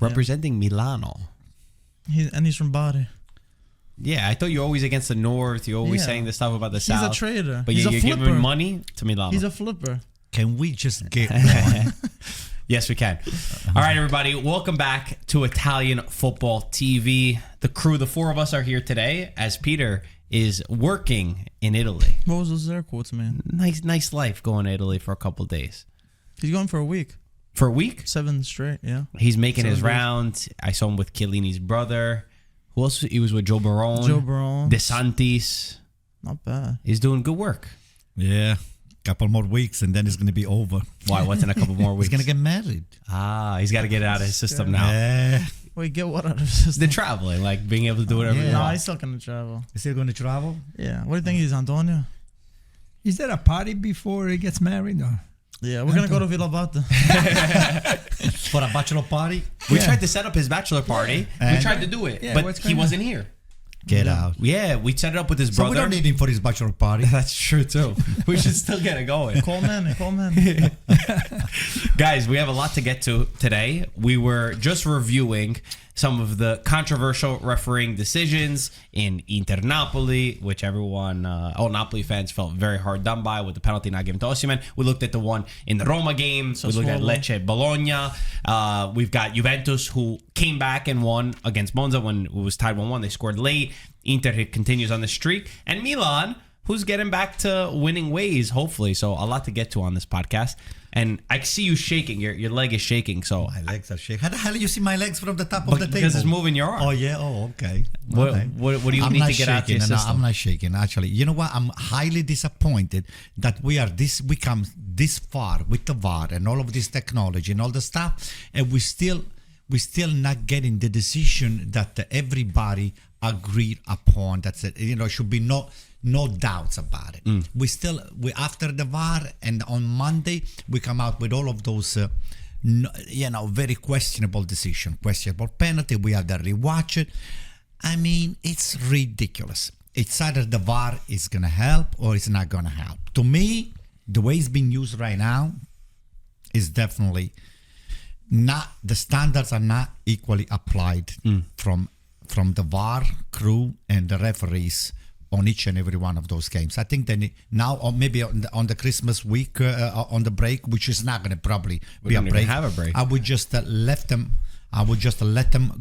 representing Milano. He's from Bari. Yeah, I thought you're always against the North. You're always saying this stuff about the South. He's a trader. But He's you're a flipper. giving money to Milano. He's a flipper. Can we just get on? Yes, we can. All right, everybody. Welcome back to Italian Football TV. The crew, the four of us are here today as Peter is working in Italy. What was those air quotes, man? Nice life going to Italy for a couple of days. He's going for a week. For a week? 7 straight, yeah. He's making his rounds. I saw him with Chiellini's brother. Who else? He was with Joe Barone. De Santis. Not bad. He's doing good work. Yeah. Couple more weeks and then it's going to be over. Why? What's in a couple more weeks? He's going to get married. He's got to get it out of his system now. Yeah. Wait, get what out of his system? The traveling, like being able to do whatever you No, want. he's still going to travel. Is he going to travel? Yeah. What do you think he's, Antonio? Is there a party before he gets married? Or? Yeah, we're going to go to Villa Bata. For a bachelor party? We tried to set up his bachelor party. We tried to do it, but he wasn't here. Get out. Yeah, we set it up with his So brother. we don't need him for his bachelor party. That's true too. We should still get it going. Coleman. Guys, we have a lot to get to today. We were just reviewing some of the controversial refereeing decisions in Inter Napoli, which everyone, all Napoli fans felt very hard done by with the penalty not given to Osimhen. We looked at the one in the Roma game. We looked at Lecce Bologna. We've got Juventus, who came back and won against Monza when it was tied 1-1. They scored late. Inter continues on the streak. And Milan, who's getting back to winning ways, hopefully. So a lot to get to on this podcast. And I see you shaking. Your leg is shaking. So My legs are shaking. How the hell do you see my legs from the top of the table? Because it's moving your arm. Oh, yeah. Oh, okay. What do you need to get out of your system? I'm not shaking, actually. You know what? I'm highly disappointed that we come this far with the VAR and all of this technology and all the stuff, and we still not getting the decision that everybody agreed upon. That's it. Should be no doubts about it. We after the VAR, and on Monday we come out with all of those very questionable decision, questionable penalty. We have to rewatch it. I mean, it's ridiculous. It's either the VAR is gonna help or it's not gonna help. To me, the way it's being used right now is definitely not, the standards are not equally applied from the VAR crew and the referees on each and every one of those games. I think then now, or maybe on the Christmas week, on the break, which is not going to probably be a break. Have a break. I would just let them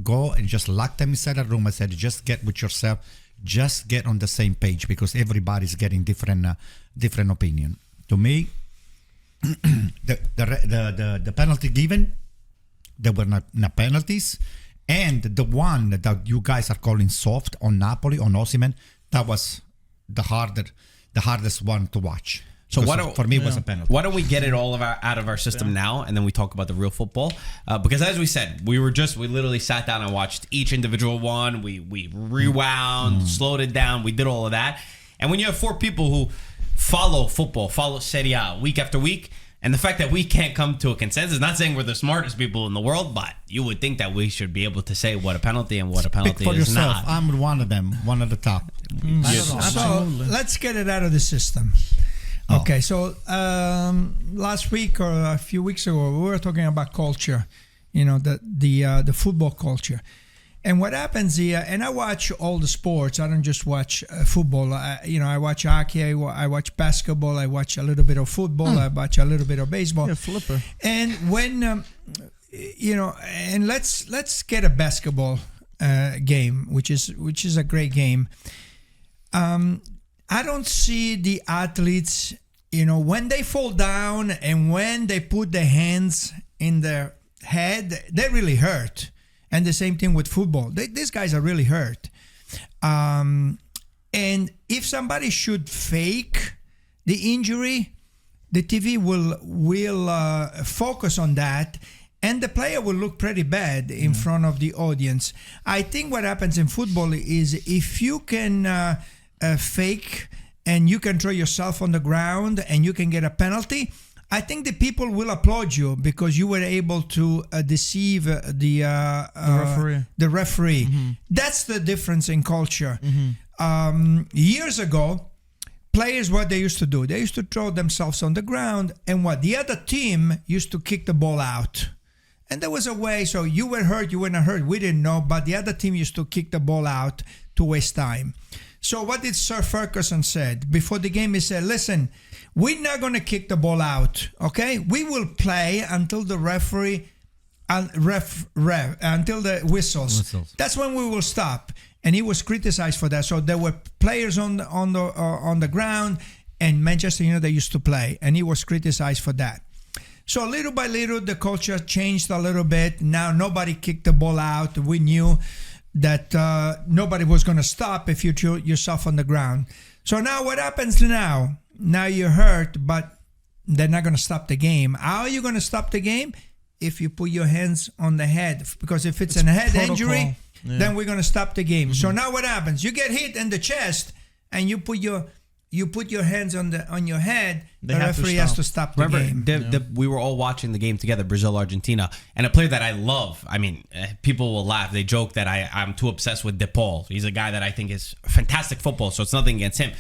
go and just lock them inside a room. I said, just get with yourself, just get on the same page, because everybody's getting different opinion. To me, the penalty given, there were not penalties, and the one that you guys are calling soft on Napoli, on Osimhen, that was the hardest one to watch. So for me, it was a penalty. Why don't we get it all out of our system now, and then we talk about the real football? Because as we said, we literally sat down and watched each individual one. We rewound, slowed it down. We did all of that. And when you have four people who follow football, follow Serie A week after week, and the fact that we can't come to a consensus, not saying we're the smartest people in the world, but you would think that we should be able to say what a penalty and what a penalty for is yourself. not. I'm one of them, one of the top. So let's get it out of the system. Okay, so last week or a few weeks ago, we were talking about culture, the football culture. And what happens here, and I watch all the sports. I don't just watch football. I watch hockey, I watch basketball, I watch a little bit of football, I watch a little bit of baseball. Yeah, flipper. And when, and let's get a basketball game, which is a great game. I don't see the athletes, when they fall down and when they put their hands in their head, they really hurt. And the same thing with football. These guys are really hurt. And if somebody should fake the injury, the TV will focus on that, and the player will look pretty bad in front of the audience. I think what happens in football is if you can fake and you can throw yourself on the ground and you can get a penalty, I think the people will applaud you because you were able to deceive the referee. Mm-hmm. That's the difference in culture. Mm-hmm. Years ago, players, what they used to do, they used to throw themselves on the ground, and the other team used to kick the ball out. And there was a way, so you were hurt, you were not hurt, we didn't know, but the other team used to kick the ball out to waste time. So what did Sir Ferguson said? Before the game, he said, listen, we're not going to kick the ball out, okay? We will play until the referee, until the whistles. That's when we will stop. And he was criticized for that. So there were players on the ground, and Manchester United used to play, and he was criticized for that. So little by little, the culture changed a little bit. Now nobody kicked the ball out. We knew that nobody was going to stop if you threw yourself on the ground. So now what happens now? Now you're hurt, but they're not going to stop the game. How are you going to stop the game? If you put your hands on the head. Because if it's a head protocol. injury, then we're going to stop the game. Mm-hmm. So now what happens? You get hit in the chest, and you put your hands on your head. The referee has to stop the game. Remember, we were all watching the game together, Brazil-Argentina, and a player that I love. I mean, people will laugh. They joke that I'm too obsessed with De Paul. He's a guy that I think is fantastic football, so it's nothing against him.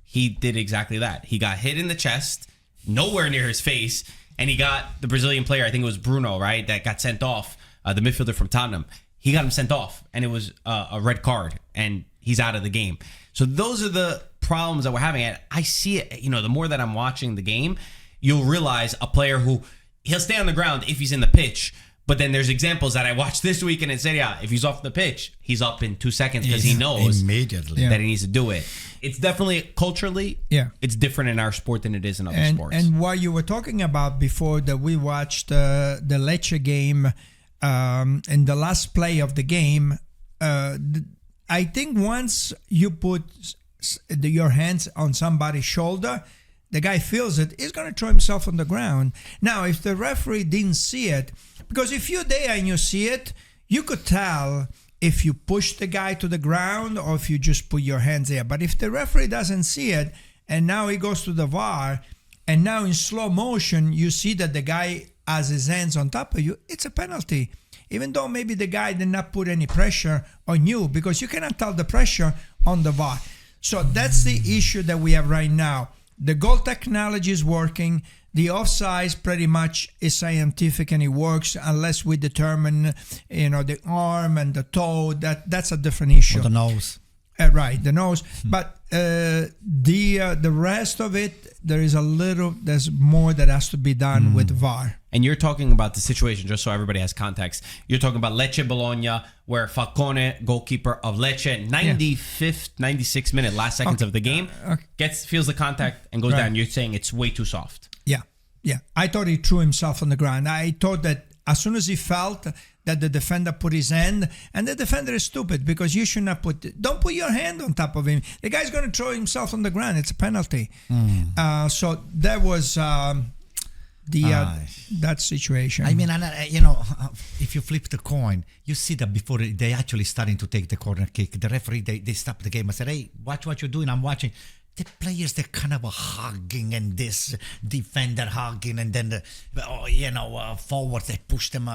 He did exactly that. He got hit in the chest, nowhere near his face, and he got the Brazilian player, I think it was Bruno, right, that got sent off, the midfielder from Tottenham. He got him sent off, and it was a red card, and he's out of the game. So those are the problems that we're having. And I see it, the more that I'm watching the game, you'll realize a player who, he'll stay on the ground if he's in the pitch. But then there's examples that I watched this week in Serie A. If he's off the pitch, he's up in 2 seconds because he knows immediately that he needs to do it. It's definitely culturally, it's different in our sport than it is in other sports. And what you were talking about before, that we watched the Lecce game, in the last play of the game, I think once you put your hands on somebody's shoulder, the guy feels it, he's going to throw himself on the ground. Now, if the referee didn't see it, because if you're there and you see it, you could tell if you push the guy to the ground or if you just put your hands there. But if the referee doesn't see it, and now he goes to the VAR, and now in slow motion, you see that the guy has his hands on top of you, it's a penalty. Even though maybe the guy did not put any pressure on you, because you cannot tell the pressure on the VAR. So that's the issue that we have right now. The goal technology is working. The offside pretty much is scientific and it works unless we determine, the arm and the toe. That's a different issue. Or the nose. Right, the nose. But the rest of it, there's more that has to be done with VAR. And you're talking about the situation, just so everybody has context. You're talking about Lecce Bologna, where Falcone, goalkeeper of Lecce, 95th, 96th minute, last seconds of the game, feels the contact and goes down. You're saying it's way too soft. Yeah. I thought he threw himself on the ground. I thought that as soon as he felt that the defender put his hand, and the defender is stupid because you should not don't put your hand on top of him. The guy's going to throw himself on the ground. It's a penalty. So that was that situation. I mean, if you flip the coin, you see that before they actually starting to take the corner kick, the referee, they stop the game. I said, hey, watch what you're doing. I'm watching. The players, they're kind of hugging, and this defender hugging, and then forwards, they push them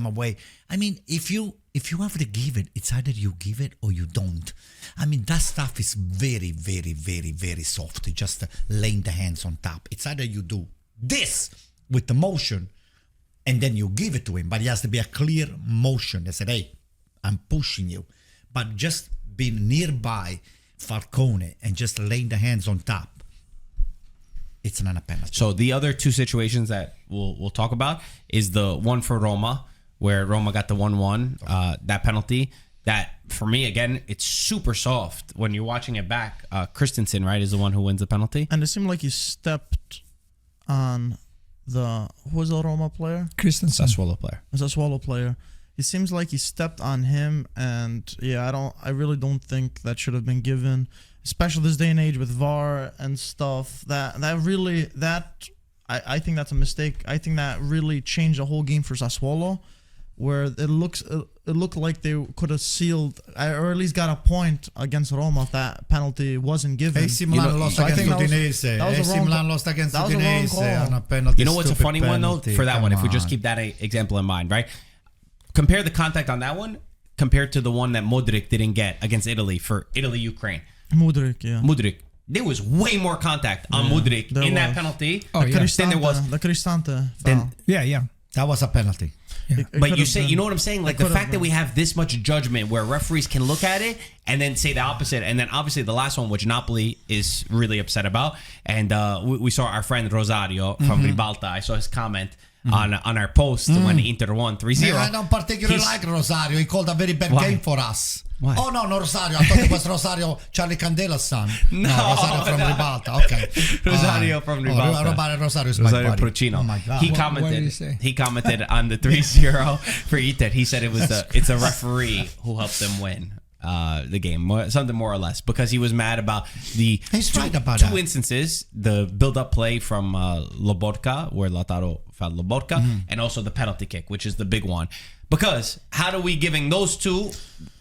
away. I mean, if you have to give it, it's either you give it or you don't. I mean, that stuff is very, very, very, very soft. Just laying the hands on top. It's either you do this with the motion, and then you give it to him, but it has to be a clear motion. They said, hey, I'm pushing you. But just being nearby Falcone and just laying the hands on top, it's not a penalty. So the other two situations that we'll talk about is the one for Roma, where Roma got the 1-1, that penalty. That, for me, again, it's super soft. When you're watching it back, Christensen, right, is the one who wins the penalty. And it seemed like he stepped on who was the Roma player? Christensen. Sassuolo player. It was a Sassuolo player. It seems like he stepped on him, and I really don't think that should have been given, especially this day and age with VAR and stuff. I think that's a mistake. I think that really changed the whole game for Sassuolo, where it looked like they could have sealed, or at least got a point against Roma if that penalty wasn't given. AC Milan lost against Udinese. AC Milan lost against Udinese on a penalty. You know what's a funny one, though, for that one, if we just keep that example in mind, right? Compare the contact on that one compared to the one that Modric didn't get against Italy for Italy-Ukraine. Modric. There was way more contact on Modric in that penalty. The Cristante foul. That was a penalty. But you know what I'm saying? Like the fact that we been. have this much judgment where referees can look at it and then say the opposite. And then obviously the last one, which Napoli is really upset about. And we saw our friend Rosario from Ribalta. I saw his comment on our post when Inter won 3-0. I don't particularly like Rosario. He called a very bad game for us. Why? Oh, no, Rosario. I thought it was Rosario, Charlie Candela's son. No, Rosario from Ribalta. Okay. Rosario from Ribalta. Rosario is my buddy. Procino. Oh, my God. What did he say? He commented on the 3-0 for Inter. He said it's a referee who helped them win the game, something more or less, because he was mad about the two instances, the build-up play from Lobotka, where Lautaro fouled Lobotka, and also the penalty kick, which is the big one. Because how do we giving those two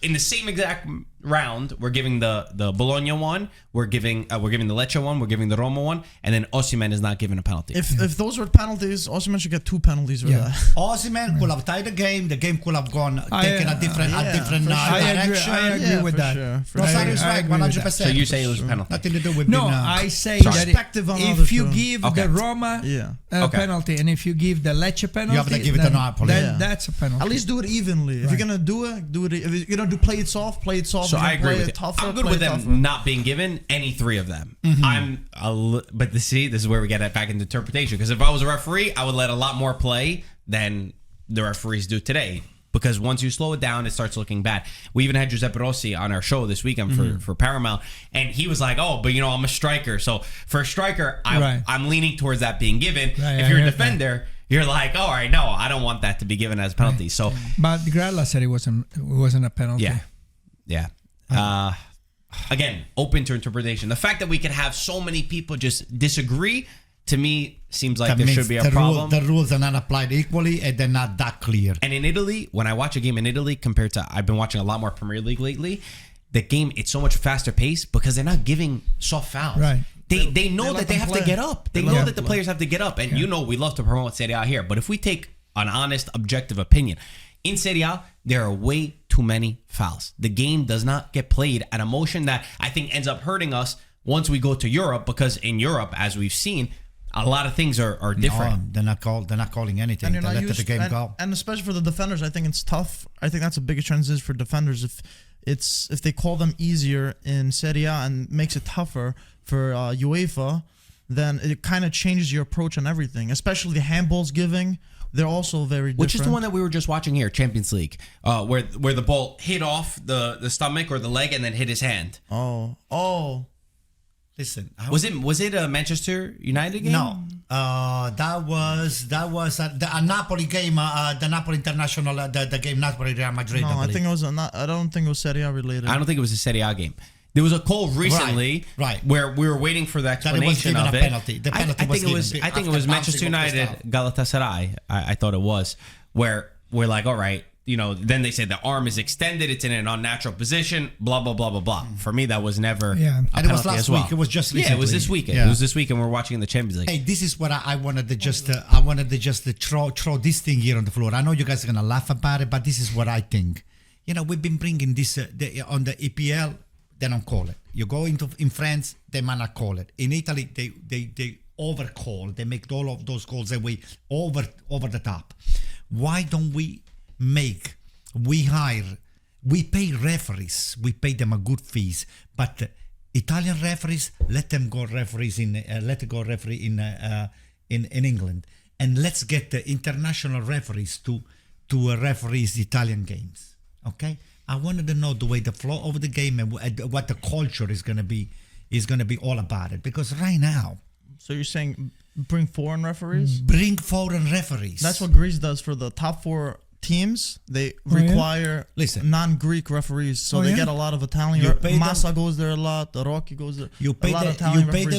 in the same exact round? We're giving the Bologna one, we're giving the Lecce one, we're giving the Roma one, and then Osimhen is not given a penalty. If those were penalties, Osimhen should get 2 penalties for that. Osimhen could have tied the game. The game could have gone taken a different direction. I agree with that. Sure. Rosario is right, 100%. So you say it was a penalty? Nothing to do with No, I say that if you give the Roma penalty and if you give the Lecce penalty, you have to give it to Napoli. Then that's a penalty. At least do it evenly. If you're gonna do it. If you're gonna play it soft, play it soft. So I agree with it. Tougher, I'm good with them not being given any 3 of them. But this is where we get it back into interpretation. Because if I was a referee, I would let a lot more play than the referees do today. Because once you slow it down, it starts looking bad. We even had Giuseppe Rossi on our show this weekend for Paramount, and he was like, "Oh, but I'm a striker. So for a striker, I'm leaning towards that being given. If you're a defender." You're like, all right, no, I don't want that to be given as a penalty. So, but Gralla said it wasn't a penalty. Yeah. Again, open to interpretation. The fact that we can have so many people just disagree, to me, seems like there should be a problem. The rules are not applied equally, and they're not that clear. And in Italy, when I watch a game in Italy compared to, I've been watching a lot more Premier League lately, the game, it's so much faster paced because they're not giving soft fouls. Right. They know that they have to get up. They know that the players have to get up. And we love to promote Serie A here. But if we take an honest, objective opinion, in Serie A, there are way too many fouls. The game does not get played at a motion that I think ends up hurting us once we go to Europe. Because in Europe, as we've seen, a lot of things are different. No, they're not calling anything. They let the game go. And especially for the defenders, I think it's tough. I think that's the biggest transition for defenders. If they call them easier in Serie A and makes it tougher for UEFA, then it kind of changes your approach on everything. Especially the handballs giving, they're also very different. Which is the one that we were just watching here, Champions League, where the ball hit off the stomach or the leg and then hit his hand. Oh. Listen, was it a Manchester United game? No, that was a Napoli game, the Napoli International, the game Napoli Real Madrid. No, I think it was I don't think it was Serie A related. I don't think it was a Serie A game. There was a call recently, where we were waiting for the explanation of it. Penalty. The penalty I think it was Manchester United, Galatasaray. I thought it was, where we're like, all right. Then they said the arm is extended, it's in an unnatural position, blah, blah, blah, blah, blah. For me, that was never a penalty and it was last week. It was just recently. It was this weekend. It was this weekend. We're watching the Champions League. Hey, this is what I wanted to just throw this thing here on the floor. I know you guys are going to laugh about it, but this is what I think. We've been bringing this on the EPL, they don't call it. You go in France, they might not call it. In Italy, they overcall. They make all of those calls that way over the top. Why don't we we pay referees, we pay them a good fees, but Italian referees, let them go referee in England, and let's get the international referees to referees Italian games. Okay, I wanted to know the way the flow of the game and what the culture is going to be all about it, because right now. So you're saying bring foreign referees? Bring foreign referees. That's what Greece does for the top 4 teams. They require non-Greek referees, so they get a lot of Italian. Massa goes there a lot. The Rocky goes there. You pay them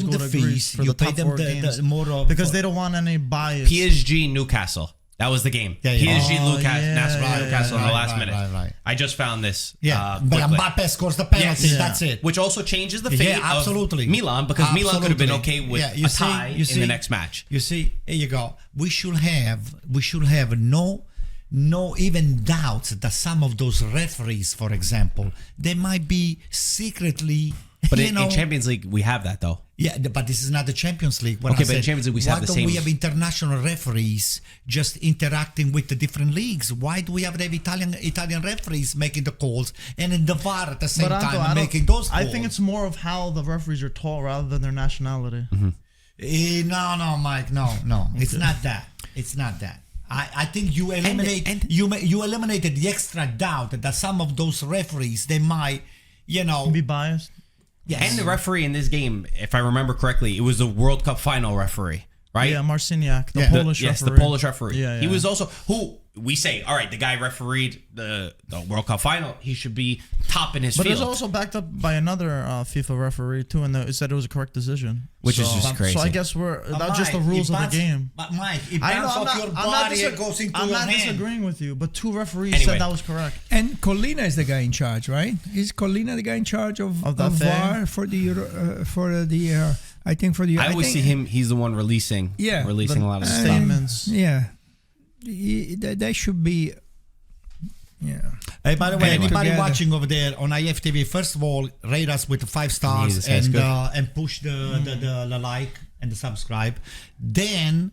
the fees. You pay them the more of because they don't want any bias. PSG Newcastle. That was the game. PSG Newcastle in the last minute. Right. I just found this. But Mbappe scores the penalty. That's it. Which also changes the fate of Milan, because Milan could have been okay with a tie in the next match. You see, here you go. We should have no even doubts that some of those referees, for example, they might be secretly But You in know, Champions League, we have that though. yeah, but this is not the Champions League. What Okay, I but in said, Champions League we why have the don't same- we have international referees just interacting with the different leagues? Why do we have Italian referees making the calls and in the VAR at the same But Anto, time I don't- making those calls? I think it's more of how the referees are taught rather than their nationality. No, Mike, no. It's not that. It's not that. I think you eliminate you eliminated the extra doubt that some of those referees they might, Be biased. yes. And the referee in this game, if I remember correctly, it was the World Cup final referee, right? Yeah, Marciniak, the Yeah. Polish Yes, referee. the Polish referee. Yeah, He yeah. was also who we say, all right, the guy refereed the World Cup final. He should be top in his But it field. was also backed up by another FIFA referee too, and it said it was a correct decision. Which is just crazy. So I guess we're But that's just the Mike, rules it of the bounces- game. But Mike, it I know, bounces off your body and goes into I'm your not hand. disagreeing with you, but two referees Anyway. said that was correct. And Collina is the guy in charge, right? Is Collina the guy in charge of that thing? VAR for the I think for the I always think- see him. He's the one releasing a lot of stuff. statements. Yeah, that should be. Yeah. Hey, by the way, Anyway. anybody Together. watching over there on IFTV, first of all, rate us with 5 stars Jesus, that's good. and push the like and the subscribe. Then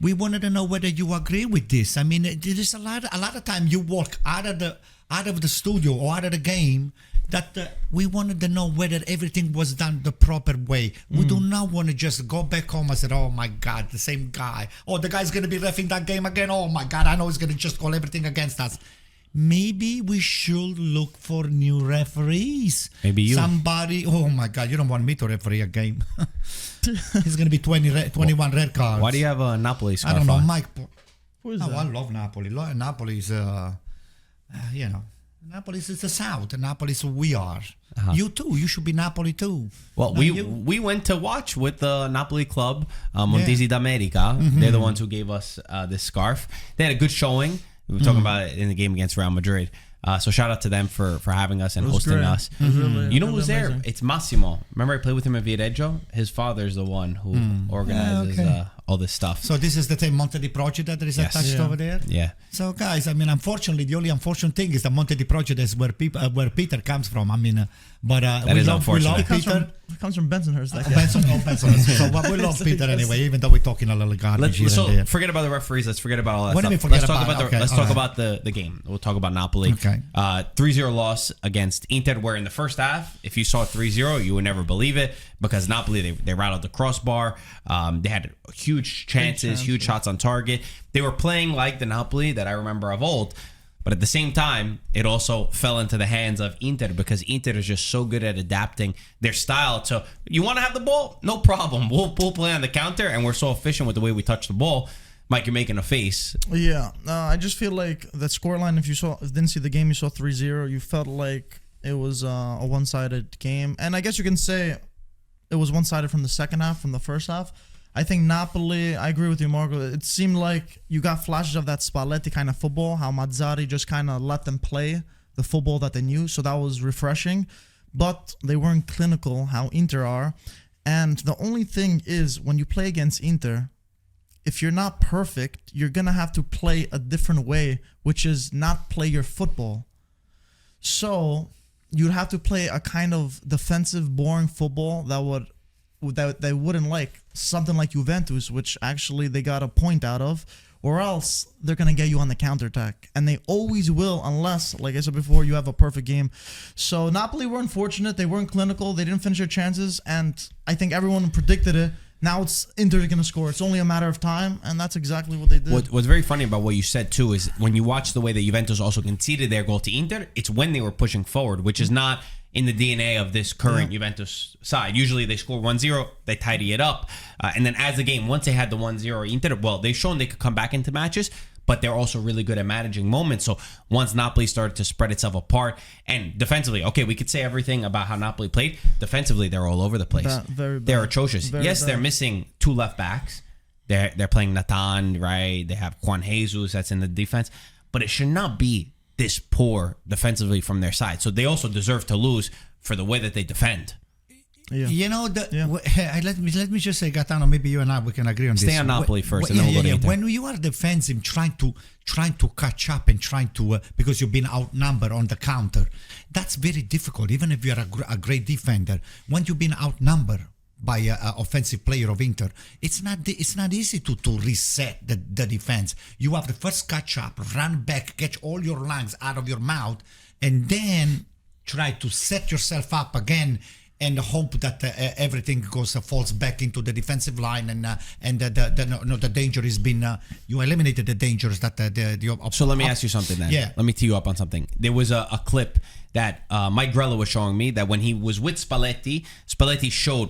we wanted to know whether you agree with this. I mean, there is a lot of time you walk out of the studio or out of the game that we wanted to know whether everything was done the proper way. We do not want to just go back home and say, oh my God, the same guy. Oh, the guy's going to be reffing that game again. Oh my God, I know he's going to just call everything against us. Maybe we should look for new referees. Maybe you. Somebody, oh my God, you don't want me to referee a game. He's going to be 21 red cards. Why do you have a Napoli scarf I don't know, on? Mike. Who is Oh, I that? love Napoli. Napoli's, Napoli's is the South. Napoli's who we are. You too. You should be Napoli too. Well, Not you. we went to watch with the Napoli club, Montesi Yeah. d'America. They're the ones who gave us this scarf. They had a good showing. We were talking about it in the game against Real Madrid. So shout out to them for having us and It was hosting great. us. It was really- You know really who's there? amazing. It's Massimo. Remember I played with him at Viareggio? His father's the one who organizes okay. all this stuff. So this is the same Monte di Procida that is Yes. attached Yeah. over there. Yeah. So guys, I mean, unfortunately, the only unfortunate thing is that Monte di Procida is where Peter comes from. I mean, but That we is love unfortunate. Peter. It comes from Bensonhurst. That guy. Benson. So but we love Peter anyway, even though we're talking a little garbage here and there. Forget about the referees. Let's forget about all that What do stuff. we forget let's talk about? about Okay, let's all talk right. about the game. We'll talk about Napoli. Okay. 3-0 loss against Inter, where in the first half, if you saw 3-0, you would never believe it because Napoli, they rattled the crossbar. They had huge chances, huge shots on target. They were playing like the Napoli that I remember of old. But at the same time, it also fell into the hands of Inter because Inter is just so good at adapting their style to, you want to have the ball? No problem. We'll play on the counter, and we're so efficient with the way we touch the ball. Mike, you're making a face. Yeah, I just feel like that scoreline. If you didn't see the game, you saw 3-0. You felt like it was a one-sided game, and I guess you can say it was one-sided from the second half, from the first half. I think Napoli, I agree with you, Marco. It seemed like you got flashes of that Spalletti kind of football, how Mazzarri just kind of let them play the football that they knew. So that was refreshing. But they weren't clinical, how Inter are. And the only thing is, when you play against Inter, if you're not perfect, you're going to have to play a different way, which is not play your football. So you'd have to play a kind of defensive, boring football that they wouldn't like, something like Juventus, which actually they got a point out of, or else they're going to get you on the counterattack. And they always will, unless, like I said before, you have a perfect game. So Napoli were unfortunate. They weren't clinical. They didn't finish their chances. And I think everyone predicted it. Now it's Inter going to score. It's only a matter of time. And that's exactly what they did. What's very funny about what you said, too, is when you watch the way that Juventus also conceded their goal to Inter, it's when they were pushing forward, which is not in the DNA of this current Juventus side. Usually they score 1-0, they tidy it up. And then as the game, once they had the 1-0 Inter, well, they've shown they could come back into matches, but they're also really good at managing moments. So once Napoli started to spread itself apart, and defensively, okay, we could say everything about how Napoli played. Defensively, they're all over the place. Very bad. They're atrocious. Very yes, bad. they're missing 2 left backs. They're playing Nathan, right? They have Juan Jesus that's in the defense. But it should not be this poor defensively from their side. So they also deserve to lose for the way that they defend. Yeah. You know, Yeah. let me just say, Gaetano, maybe you and I we can agree on this. Stay on Napoli first, and then we'll go to Inter. When you are defensive, trying to catch up and trying to because you've been outnumbered on the counter, that's very difficult. Even if you're a great defender, when you've been outnumbered by an offensive player of Inter, it's not easy to reset the defense. You have to first catch up, run back, get all your lungs out of your mouth, and then try to set yourself up again and hope that everything falls back into the defensive line and the danger has been you eliminated the dangers that So let me ask you something then. Yeah. Let me tee you up on something. There was a clip that Mike Grella was showing me that when he was with Spalletti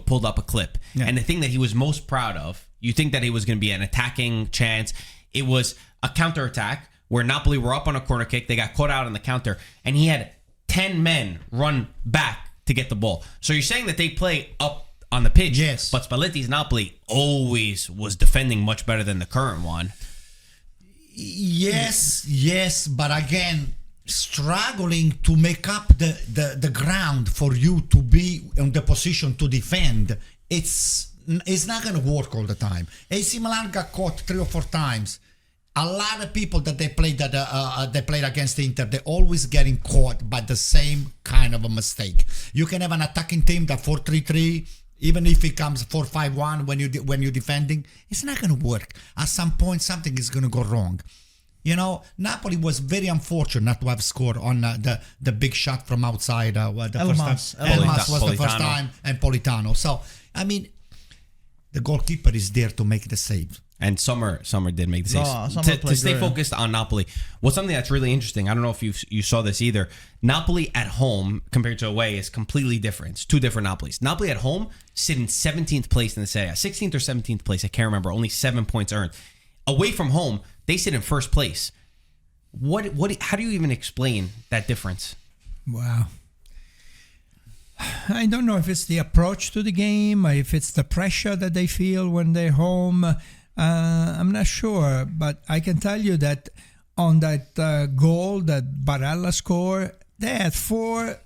pulled up a clip. Yeah. And the thing that he was most proud of, you think that it was going to be an attacking chance. It was a counterattack where Napoli were up on a corner kick. They got caught out on the counter. And he had 10 men run back to get the ball. So you're saying that they play up on the pitch. Yes. But Spalletti's Napoli always was defending much better than the current one. Yes, but again, struggling to make up the ground for you to be in the position to defend, it's not going to work all the time. AC Milan got caught 3 or 4 times. A lot of people that they played against Inter, they're always getting caught by the same kind of a mistake. You can have an attacking team that 4-3-3, even if it comes 4-5-1 when you're defending, it's not going to work. At some point, something is going to go wrong. You know, Napoli was very unfortunate not to have scored on the big shot from outside. Elmas was the first time, and Politano. So, I mean, the goalkeeper is there to make the save. And Sommer did make the save. To stay focused on Napoli, what's something that's really interesting, I don't know if you saw this either, Napoli at home compared to away is completely different. It's 2 different Napolis. Napoli at home sit in 17th place in the Serie A, 16th or 17th place, I can't remember, only 7 points earned. Away from home, they sit in first place. How do you even explain that difference? Wow. I don't know if it's the approach to the game, if it's the pressure that they feel when they're home. I'm not sure, but I can tell you that on that goal that Barella scored, they had 4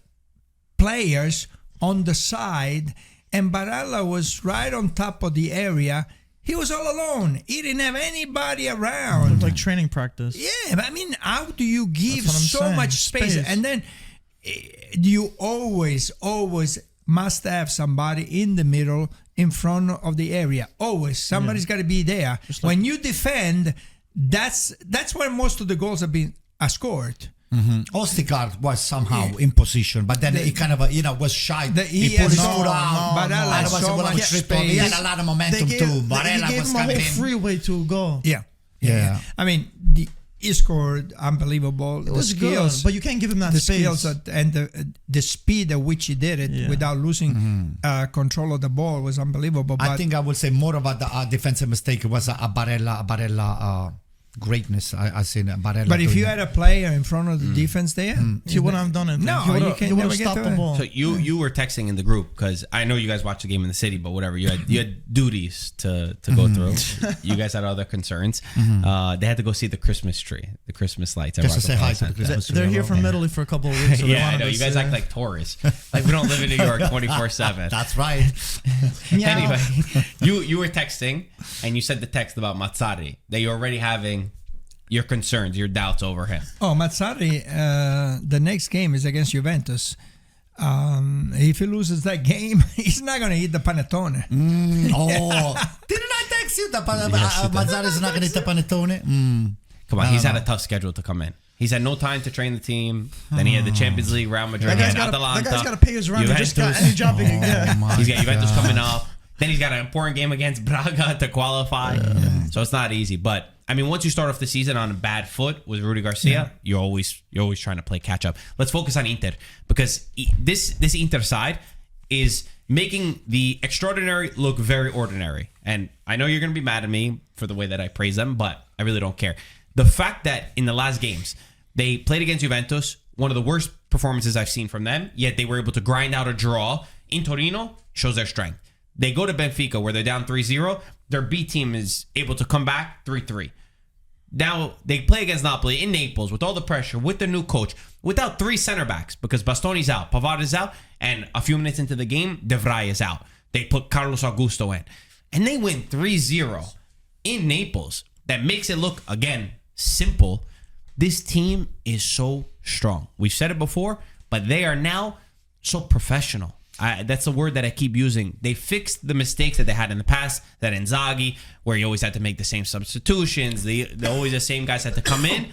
players on the side, and Barella was right on top of the area. He was all alone. He didn't have anybody around. It was like training practice. Yeah, but I mean, how do you give so saying. much space? And then you always must have somebody in the middle in front of the area. Always. Somebody's got to be there. When you defend, that's when most of the goals have been scored. Ostigard was somehow in position, but then he kind of was shy. He put his foot out. Barella he had a lot of momentum too. Barella he gave was him a coming whole in. freeway to go. Yeah. I mean, he scored unbelievable. It was good, but you can't give him that space. The skills and the speed at which he did it without losing control of the ball was unbelievable. But I think I would say more about the defensive mistake was a Barella greatness. I seen Barella. But if you had a player in front of the defense there, he wouldn't have done it. No, he would have stopped the ball. So you were texting in the group because I know you guys watched the game in the city, but whatever, you had duties to go through. You guys had other concerns. They had to go see the Christmas tree, the Christmas lights. Just to say hi to the Christmas tree. They're here from Italy for a couple of weeks. So I know. You guys act like tourists. Like we don't live in New York 24/7. That's right. Anyway, you were texting and you said the text about Mazzarri that you're already having your concerns, your doubts over him. Oh, Mazzarri, the next game is against Juventus. If he loses that game, he's not going to eat the panettone. Didn't I text you that Mazzarri is not going to eat the panettone? Come on, he's had a tough schedule to come in. He's had no time to train the team. Then he had the Champions League, Real Madrid, Atalanta. That guy's got to pay his rent. He just got any job he can get. He's got Juventus coming up. Then he's got an important game against Braga to qualify. So it's not easy. But I mean, once you start off the season on a bad foot with Rudy Garcia, you're always trying to play catch up. Let's focus on Inter because this Inter side is making the extraordinary look very ordinary. And I know you're going to be mad at me for the way that I praise them, but I really don't care. The fact that in the last games they played against Juventus, one of the worst performances I've seen from them, yet they were able to grind out a draw in Torino, shows their strength. They go to Benfica where they're down 3-0. Their B team is able to come back 3-3. Now they play against Napoli in Naples with all the pressure, with the new coach. without 3 center backs because Bastoni's out, Pavard is out, and a few minutes into the game, De Vrij is out. They put Carlos Augusto in. And they win 3-0 in Naples. That makes it look, again, simple. This team is so strong. We've said it before, but they are now so professional. That's the word that I keep using. They fixed the mistakes that they had in the past, that Inzaghi, where he always had to make the same substitutions. They're always the same guys had to come in.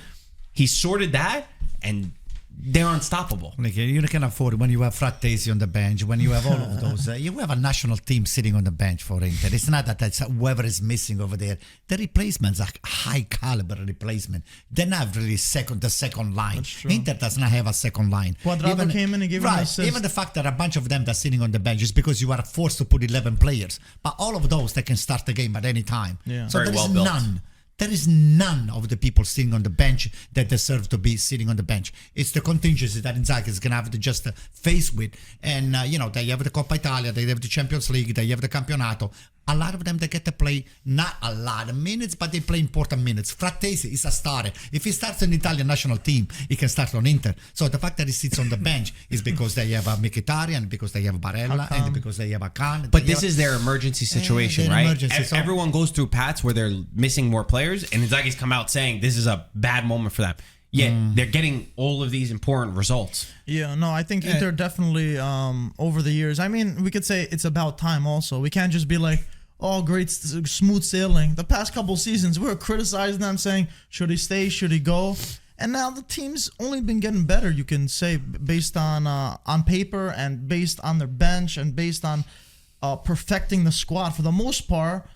He sorted that, and they're unstoppable. Like you can afford when you have Frattesi on the bench, when you have all of those. You have a national team sitting on the bench for Inter. It's not that that's whoever is missing over there. The replacements are high caliber replacement. They're not really the second line. Inter does not have a second line. Cuadrado came in and gave him an assist. Even the fact that a bunch of them that are sitting on the bench is because you are forced to put 11 players. But all of those, they can start the game at any time. Yeah. So Very there is well built. none. There is none of the people sitting on the bench that deserve to be sitting on the bench. It's the contingency that Inzaghi is going to have to just face with. And, they have the Coppa Italia, they have the Champions League, they have the Campionato. A lot of them, they get to play not a lot of minutes, but they play important minutes. Frattesi is a starter. If he starts in the Italian national team, he can start on Inter. So the fact that he sits on the bench is because they have a Mkhitaryan, because they have Barella, and because they have a Khan. But this is their emergency situation, their right? emergency, so- Everyone goes through paths where they're missing more players, and Inzaghi's come out saying this is a bad moment for them. Yet they're getting all of these important results. Yeah, no, I think Inter definitely over the years. I mean, we could say it's about time also. We can't just be like, oh, great, smooth sailing. The past couple seasons, we were criticizing them, saying, should he stay, should he go? And now the team's only been getting better, you can say, based on paper and based on their bench and based on perfecting the squad. For the most part,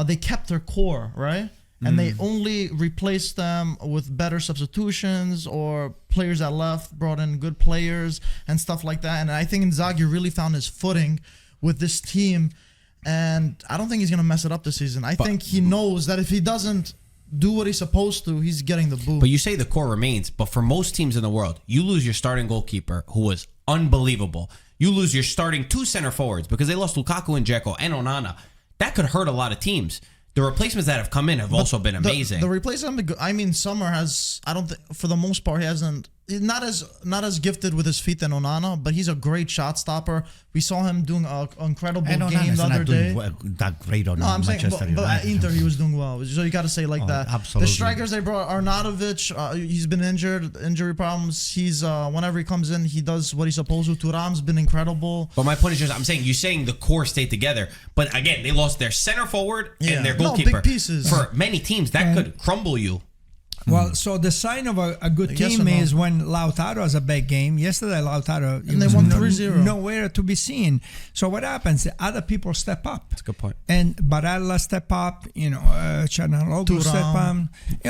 they kept their core, right? And they only replaced them with better substitutions or players that left, brought in good players and stuff like that. And I think Inzaghi really found his footing with this team. And I don't think he's going to mess it up this season. I think he knows that if he doesn't do what he's supposed to, he's getting the boot. But you say the core remains, but for most teams in the world, you lose your starting goalkeeper, who was unbelievable. You lose your starting 2 center forwards because they lost Lukaku and Dzeko and Onana. That could hurt a lot of teams. The replacements that have come in have also been amazing. The replacement, I mean, Summer has, I don't think, for the most part, he hasn't, not as gifted with his feet than Onana, but he's a great shot stopper. We saw him doing an incredible game the other day. That great on Manchester but at Inter he was doing well. So you got to say like that. Absolutely. The strikers they brought, Arnautovic, he's been injured, injury problems. He's whenever he comes in, he does what he's supposed to. Thuram's been incredible. But my point is just, you're saying the core stayed together, but again, they lost their center forward and their goalkeeper. Big pieces. For many teams, that could crumble you. Well, so the sign of a good Yes team or no? is when Lautaro has a bad game. Yesterday, Lautaro And they won 3-0. Nowhere to be seen. So what happens? The other people step up. That's a good point. And Barella step up. Chanaloglu step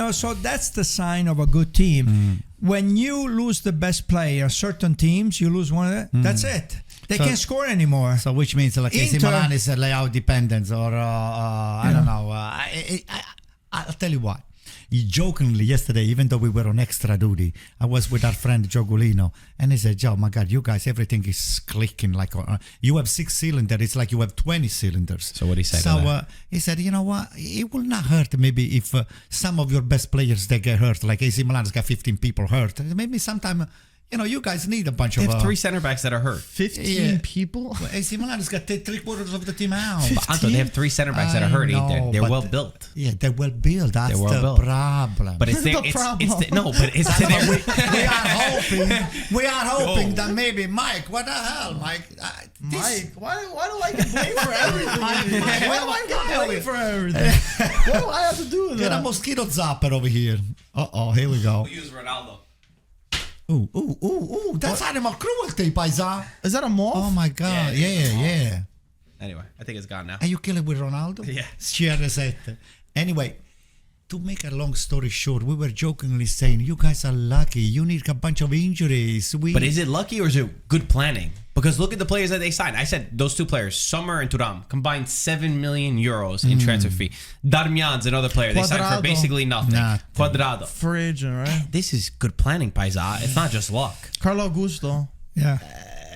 up. So that's the sign of a good team. When you lose the best player, certain teams, you lose one of them. That's it. They can't score anymore. So which means like AC Milan is a layout dependence, or I don't know. I'll tell you what. Jokingly yesterday, even though we were on extra duty, I was with our friend Joe Gulino, and he said, "Joe, my God, you guys, everything is clicking like you have 6 cylinders. It's like you have 20 cylinders." So what he said? So he said, "You know what? It will not hurt maybe if some of your best players they get hurt. Like AC Milan's got 15 people hurt. Maybe sometime." You guys need a bunch They of... have 3 center backs that are hurt. 15 people? Well, AC Milan's got 3/4 of the team out. But Anto, they have 3 center backs that are hurt, ain't they? They're well built. Yeah, they're well built. That's They're well the built. problem. But it's The problem. it's to their... we are hoping that maybe Mike. What the hell, Mike? Mike, why do I get blamed for everything? Why do I get blamed for everything? What do I have to do with Get a that? mosquito zapper over here. Here we go. We use Ronaldo. Ooh. That's animal cruelty, paisa. Is that a moth? Oh my God. Yeah. Anyway, I think it's gone now. Are you killing with Ronaldo? Yeah. Sciarresette. Anyway, to make a long story short, we were jokingly saying, you guys are lucky. You need a bunch of injuries. But is it lucky or is it good planning? Because look at the players that they signed. I said those 2 players, Sommer and Thuram, combined 7 million euros in transfer fee. Darmian's another player. They signed for Cuadrado. basically nothing. Cuadrado. Free agent, right? This is good planning, Paisa. It's not just luck. Carlo Augusto. Yeah.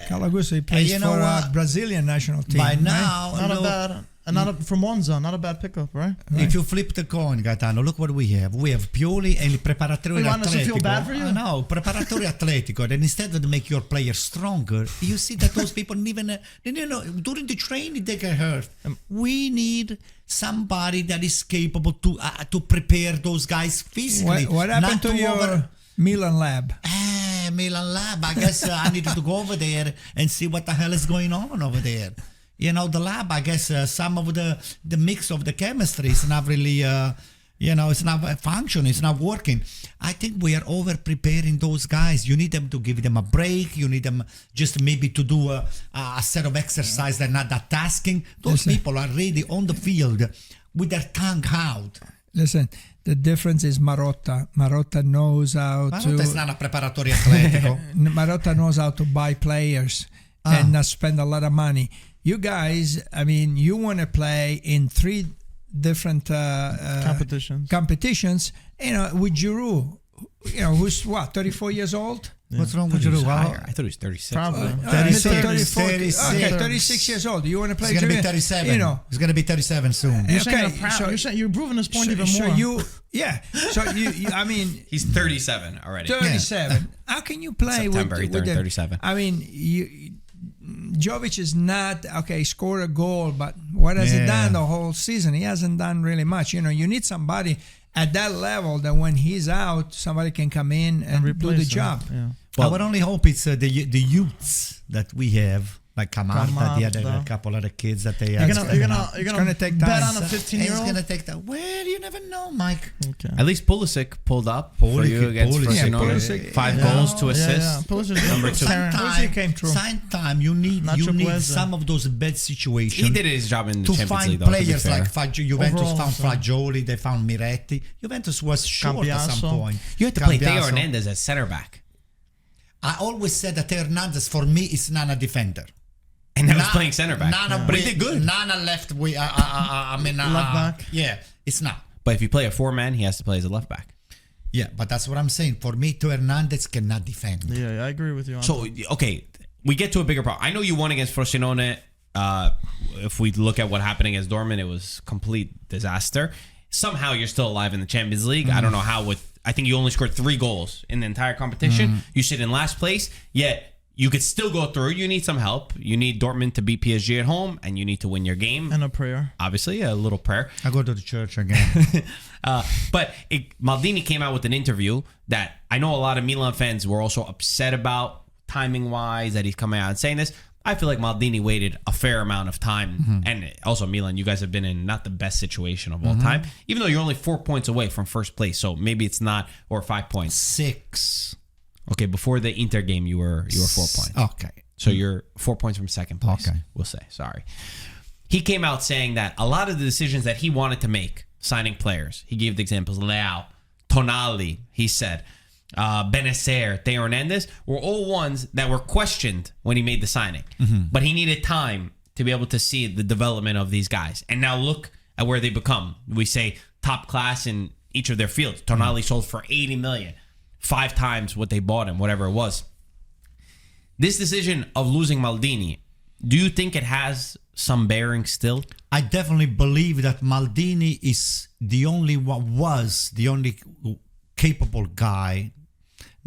Calaguso, he plays you know for what? Brazilian national team. By right? now, Not a bad. from Monza, not a bad pickup, right? If you flip the coin, Gaetano, look what we have. We have Pioli and Preparatore You want us to Atletico. feel bad for you? No, Preparatore Atletico. Then instead of make your players stronger, you see that those people even during the training they get hurt. We need somebody that is capable to prepare those guys physically. What happened not to your Milan lab? Milan lab. I guess I needed to go over there and see what the hell is going on over there. The lab, I guess some of the mix of the chemistry is not really, it's not functioning, it's not working. I think we are over preparing those guys. You need them to give them a break. You need them just maybe to do a set of exercise. They're not that tasking. Those people are really on the field with their tongue out. Listen, the difference is Marotta. Marotta knows how to... Marotta is not a preparatory Atletico. Marotta knows how to buy players and not spend a lot of money. You guys, you want to play in 3 different competitions, with Giroud, who's 34 years old? Yeah. What's wrong with Giroud? I thought he was 36. Probably. 36 years old. You want to play He's going to be 37. He's going to be 37 soon. You're proving this point even more. He's 37 already. 37. Yeah. How can you play September, with 37. Jovic is not score a goal, but what has he done the whole season? He hasn't done really much. You need somebody at that level that when he's out, somebody can come in and do the job. Yeah. Well, I would only hope it's the youths that we have, like Camarda, the other couple other kids that they have. You're gonna take bet time. on a 15-year-old. It's gonna take that. Well, you never know, Mike. Okay. At least Pulisic pulled up for you against Frosinone. 5 goals, 2 assists. Pulisic Number 2. Pulisic came through. Sometime you need some of those bad situations. He did his job in the Champions League, though. To find players like Juventus found Fagioli, they found Miretti. Juventus was short at some point. You had to play Theo Hernandez as center back. I always said that Hernandez for me is not a defender. And now he's playing center back. But he did good. Nana left left back. Yeah, it's not. But if you play a 4-man, he has to play as a left back. Yeah, but that's what I'm saying. For me, Theo Hernandez cannot defend. Yeah, I agree with you. So, okay, we get to a bigger problem. I know you won against Frosinone. If we look at what happened against Dortmund, it was complete disaster. Somehow you're still alive in the Champions League. I don't know how. I think you only scored 3 goals in the entire competition. You sit in last place, yet you could still go through. You need some help. You need Dortmund to beat PSG at home, and you need to win your game. And a prayer. Obviously, a little prayer. I go to the church again. But Maldini came out with an interview that I know a lot of Milan fans were also upset about, timing-wise, that he's coming out and saying this. I feel like Maldini waited a fair amount of time. And also, Milan, you guys have been in not the best situation of all time, even though you're only 4 points away from first place. So maybe it's not, or 5 points. 6. Okay, before the Inter game, you were 4 points. Okay. So you're 4 points from second place. Okay. We'll say. Sorry. He came out saying that a lot of the decisions that he wanted to make, signing players, he gave the examples, Leao, Tonali, he said, Benacer, Theo Hernandez, were all ones that were questioned when he made the signing. But he needed time to be able to see the development of these guys. And now look at where they become. We say top class in each of their fields. Tonali sold for 80 million. 5 times what they bought him, whatever it was. This decision of losing Maldini, do you think it has some bearing still? I definitely believe that Maldini is the only capable guy.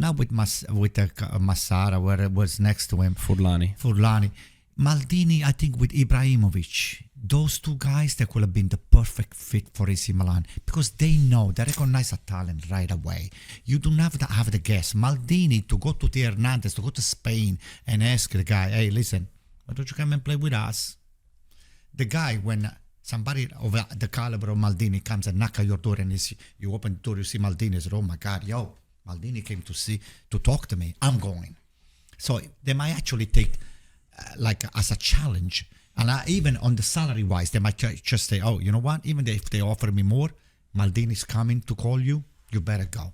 Not with Massara, where it was next to him. Furlani. Maldini, I think with Ibrahimovic, those 2 guys, they could have been the perfect fit for AC Milan because they recognize a talent right away. You don't have to have the guess. Maldini to go to Theo Hernandez, to go to Spain and ask the guy, hey, listen, why don't you come and play with us? The guy, when somebody of the caliber of Maldini comes and knock at your door and you open the door, you see Maldini, say, oh my God, Maldini came to talk to me. I'm going. So they might actually take as a challenge. And even on the salary wise, they might just say, oh, you know what? Even if they offer me more, Maldini's coming to call you, you better go.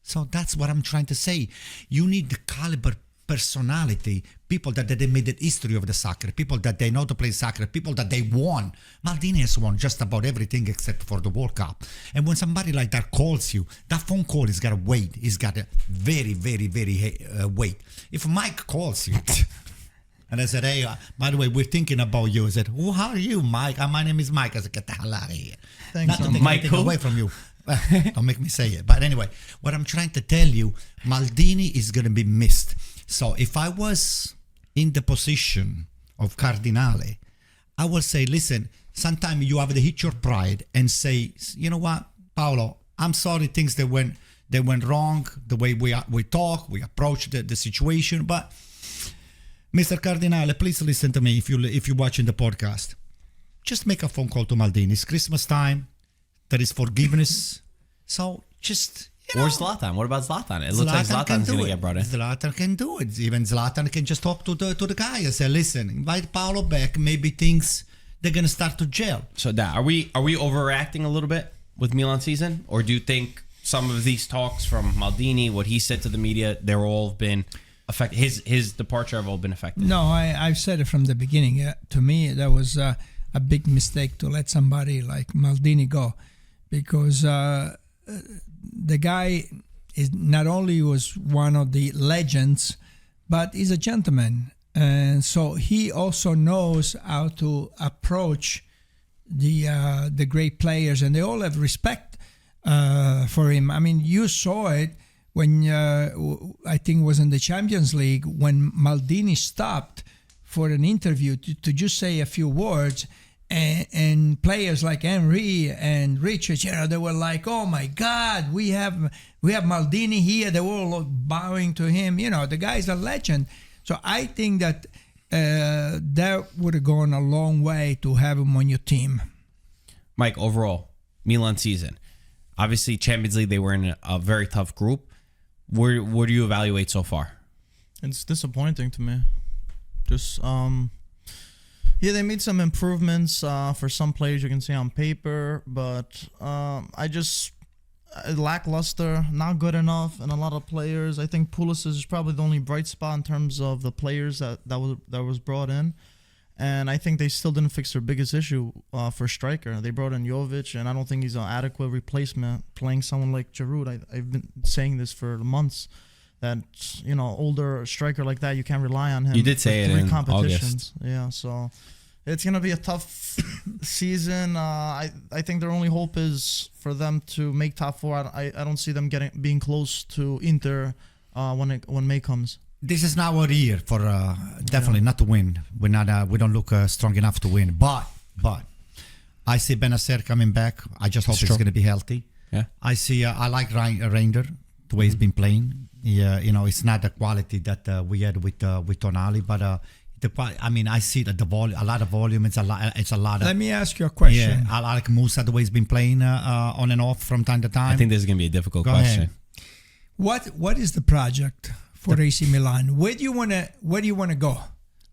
So that's what I'm trying to say. You need the caliber personality, people that they made the history of the soccer, people that they know to play soccer, people that they won. Maldini has won just about everything except for the World Cup. And when somebody like that calls you, that phone call has got a weight. It's got a very, very, very weight. If Mike calls you... And I said, hey, by the way, we're thinking about you. I said, how are you, Mike? My name is Mike. I said, get the hell out of here. Thanks, Not to Anto. take Mike anything who? away from you. Don't make me say it. But anyway, what I'm trying to tell you, Maldini is going to be missed. So if I was in the position of Cardinale, I will say, listen, sometimes you have to hit your pride and say, you know what, Paolo, I'm sorry things that went wrong, the way we talk, we approach the situation. But Mr. Cardinale, please listen to me if you're watching the podcast. Just make a phone call to Maldini. It's Christmas time. There is forgiveness. So just, you know. Or Zlatan. What about Zlatan? It looks like Zlatan's going to get brought in. Zlatan can do it. Even Zlatan can just talk to the guy and say, listen, invite Paolo back. Maybe things, they're going to start to gel. So, are we overreacting a little bit with Milan season? Or do you think some of these talks from Maldini, what he said to the media, they're all been affected? His departure have all been affected? No, I've said it from the beginning. To me, that was a big mistake to let somebody like Maldini go, because the guy is not only was one of the legends, but he's a gentleman, and so he also knows how to approach the great players, and they all have respect for him. I mean, you saw it when I think it was in the Champions League when Maldini stopped for an interview to just say a few words. And players like Henry and Richard, they were like, "Oh my God, we have Maldini here." They were all bowing to him. The guy's a legend. So I think that that would have gone a long way to have him on your team. Mike, overall, Milan season. Obviously, Champions League, they were in a very tough group. Where do you evaluate so far? It's disappointing to me. Just yeah, they made some improvements for some players you can see on paper, but lackluster, not good enough, and a lot of players. I think Pulisic is probably the only bright spot in terms of the players that was brought in, and I think they still didn't fix their biggest issue for striker. They brought in Jovic, and I don't think he's an adequate replacement. Playing someone like Giroud, I've been saying this for months. That older striker like that, you can't rely on him. You did say it in August. Yeah, so it's gonna be a tough season. I think their only hope is for them to make top four. I don't see them being close to Inter when May comes. This is not our year for definitely not to win. We don't look strong enough to win. But I see Benacer coming back. I just hope he's going to be healthy. Yeah. I like Reinder, the way he's been playing. Yeah, it's not the quality that we had with Tonali, but I see that a lot of volume. It's a lot. Let me ask you a question. Yeah, I like Musa the way he's been playing on and off from time to time. I think this is going to be a difficult Go question. ahead. What is the project for AC Milan? Where do you want to go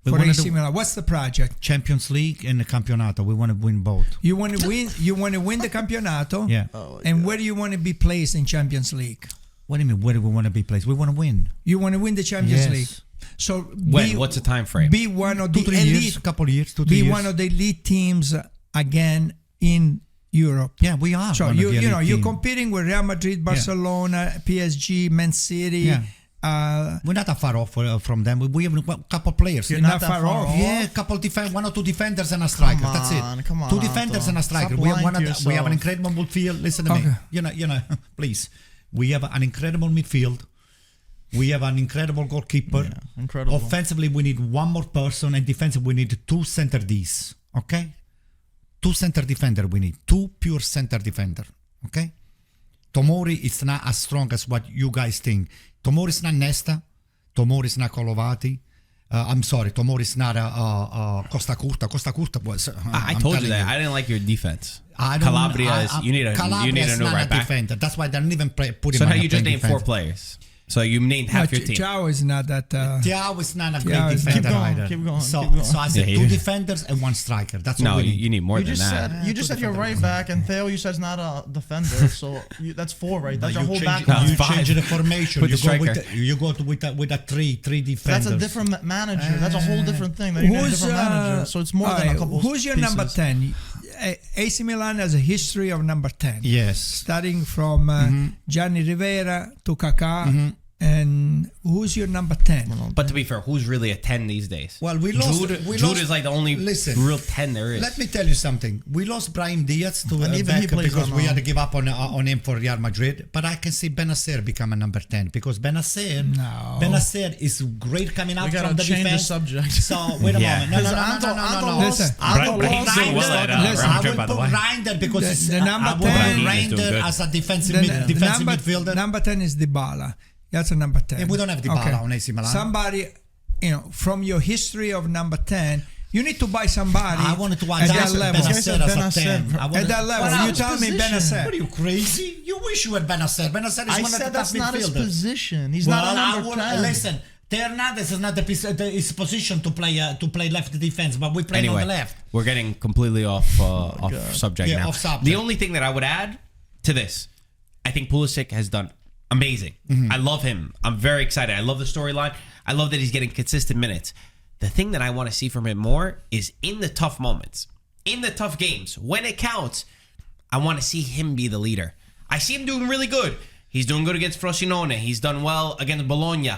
for AC Milan? What's the project? Champions League and the Campionato. We want to win both. You want to win. You want to win the Campionato. Yeah. And where do you want to be placed in Champions League? What do you mean? Where do we want to be placed? We want to win. You want to win the Champions League. So what's the time frame? Be one of the 2-3 elite. years, couple of years, 2-3 be years. one of the elite teams again in Europe. Yeah, we are. So you're competing with Real Madrid, Barcelona, PSG, Man City. Yeah. We're not that far off from them. We have a couple of players. You're not far off. Yeah, a couple of one or two defenders and a striker. That's it. Come on, two defenders and a striker. We have an incredible midfield. Listen to me. You know, please. We have an incredible midfield. We have an incredible goalkeeper. Yeah, incredible. Offensively, we need one more person, and defensively, we need two center Ds. Okay, 2 center defender. We need 2 pure center defender. Okay, Tomori is not as strong as what you guys think. Tomori is not Nesta. Tomori is not Colovati. I'm sorry, Tomori is not Costa Curta. Costa Curta was. I told you that. I didn't like your defense. Calabria you need a new right back. Defender. That's why they don't even put him. So on now you just named defense. 4 players. So you named half your team. Thiago is not that. Thiago is not a great defender either. Keep going. So I said 2 defenders and 1 striker. That's no, what we need. you need more than that. You just said you're right back, and Theo, you said is not a defender. So that's 4, right? That's your whole back. No, You it's 5. change the formation. Put the You go with a 3 defenders. That's a different manager. That's a whole different thing. You get a different manager. So it's more than a couple. Who's your pieces. number 10? AC Milan has a history of number 10. Yes. Starting from Gianni Rivera to Kaká And who's your number 10? But to be fair, who's really a 10 these days? Well, we lost. Jude is like the only real 10 there is. Let me tell you something. We lost Brahim Diaz to And even he Becker plays because on, we had to give up on him for Real Madrid. But I can see Benacer become a number 10 because Benacer is great coming out from the change defense. the subject. So wait a moment. No. Listen, I will Listen. put Reinders because The number I will 10 put Reinders as a defensive midfielder. Number 10 is Dybala. That's a number 10. And we don't have Dybala on AC Milan. Somebody, from your history of number 10, you need to buy somebody I wanted to at that level. Benacer as a 10. At that level, you tell me Benacer. What are you crazy? You wish you had Benacer. Benacer is I one of the said top that's not his midfielders. position. He's not a number 10. Listen, Hernandez is not his position to play left defense, but we play on the left. We're getting completely off subject now. Off subject. The only thing that I would add to this, I think Pulisic has done amazing. I love him. I'm very excited. I love the storyline. I love that he's getting consistent minutes. The thing that I want to see from him more is in the tough moments, in the tough games, when it counts, I want to see him be the leader. I see him doing really good. He's doing good against Frosinone. He's done well against Bologna,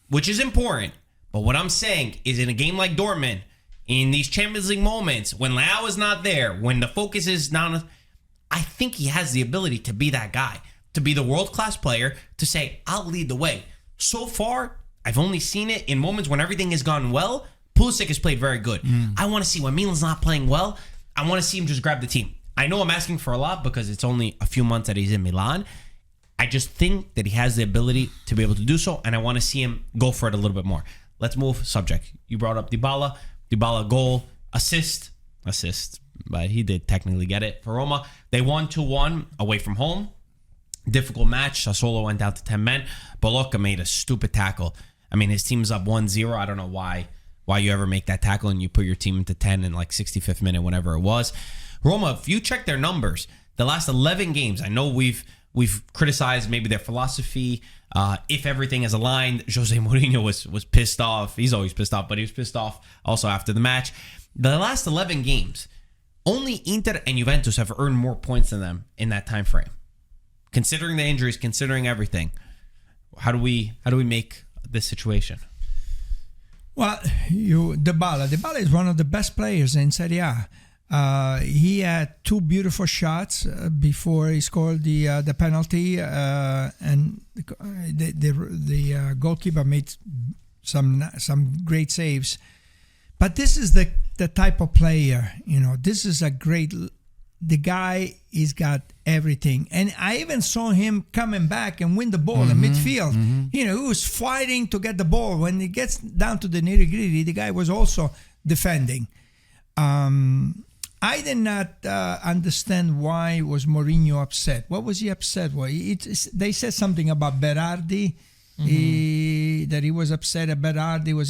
which is important. But what I'm saying is in a game like Dortmund, in these Champions League moments, when Leao is not there, when the focus is down, I think he has the ability to be that guy, to be the world-class player, to say, I'll lead the way. So far, I've only seen it in moments when everything has gone well. Pulisic has played very good. I want to see when Milan's not playing well, I want to see him just grab the team. I know I'm asking for a lot because it's only a few months that he's in Milan. I just think that he has the ability to be able to do so, and I want to see him go for it a little bit more. Let's move subject. You brought up Dybala. Dybala goal, assist, but he did technically get it for Roma. They won 2-1 away from home. Difficult match. Sassuolo went down to 10 men. Bologna made a stupid tackle. I mean, his team's up 1-0. I don't know why you ever make that tackle and you put your team into 10 in like 65th minute, whenever it was. Roma, if you check their numbers, the last 11 games, I know we've criticized maybe their philosophy, if everything is aligned. Jose Mourinho was pissed off. He's always pissed off, but he was pissed off also after the match. The last 11 games, only Inter and Juventus have earned more points than them in that time frame. Considering the injuries, considering everything, how do we make this situation? Well, Dybala is one of the best players in Serie A. He had two beautiful shots before he scored the penalty, and the goalkeeper made some great saves. But this is the type of player, this is the guy, he's got everything. And I even saw him coming back and win the ball in midfield. He was fighting to get the ball. When it gets down to the nitty-gritty, the guy was also defending. I did not understand why was Mourinho upset. What was he upset for? They said something about Berardi. That he was upset at Berardi. Was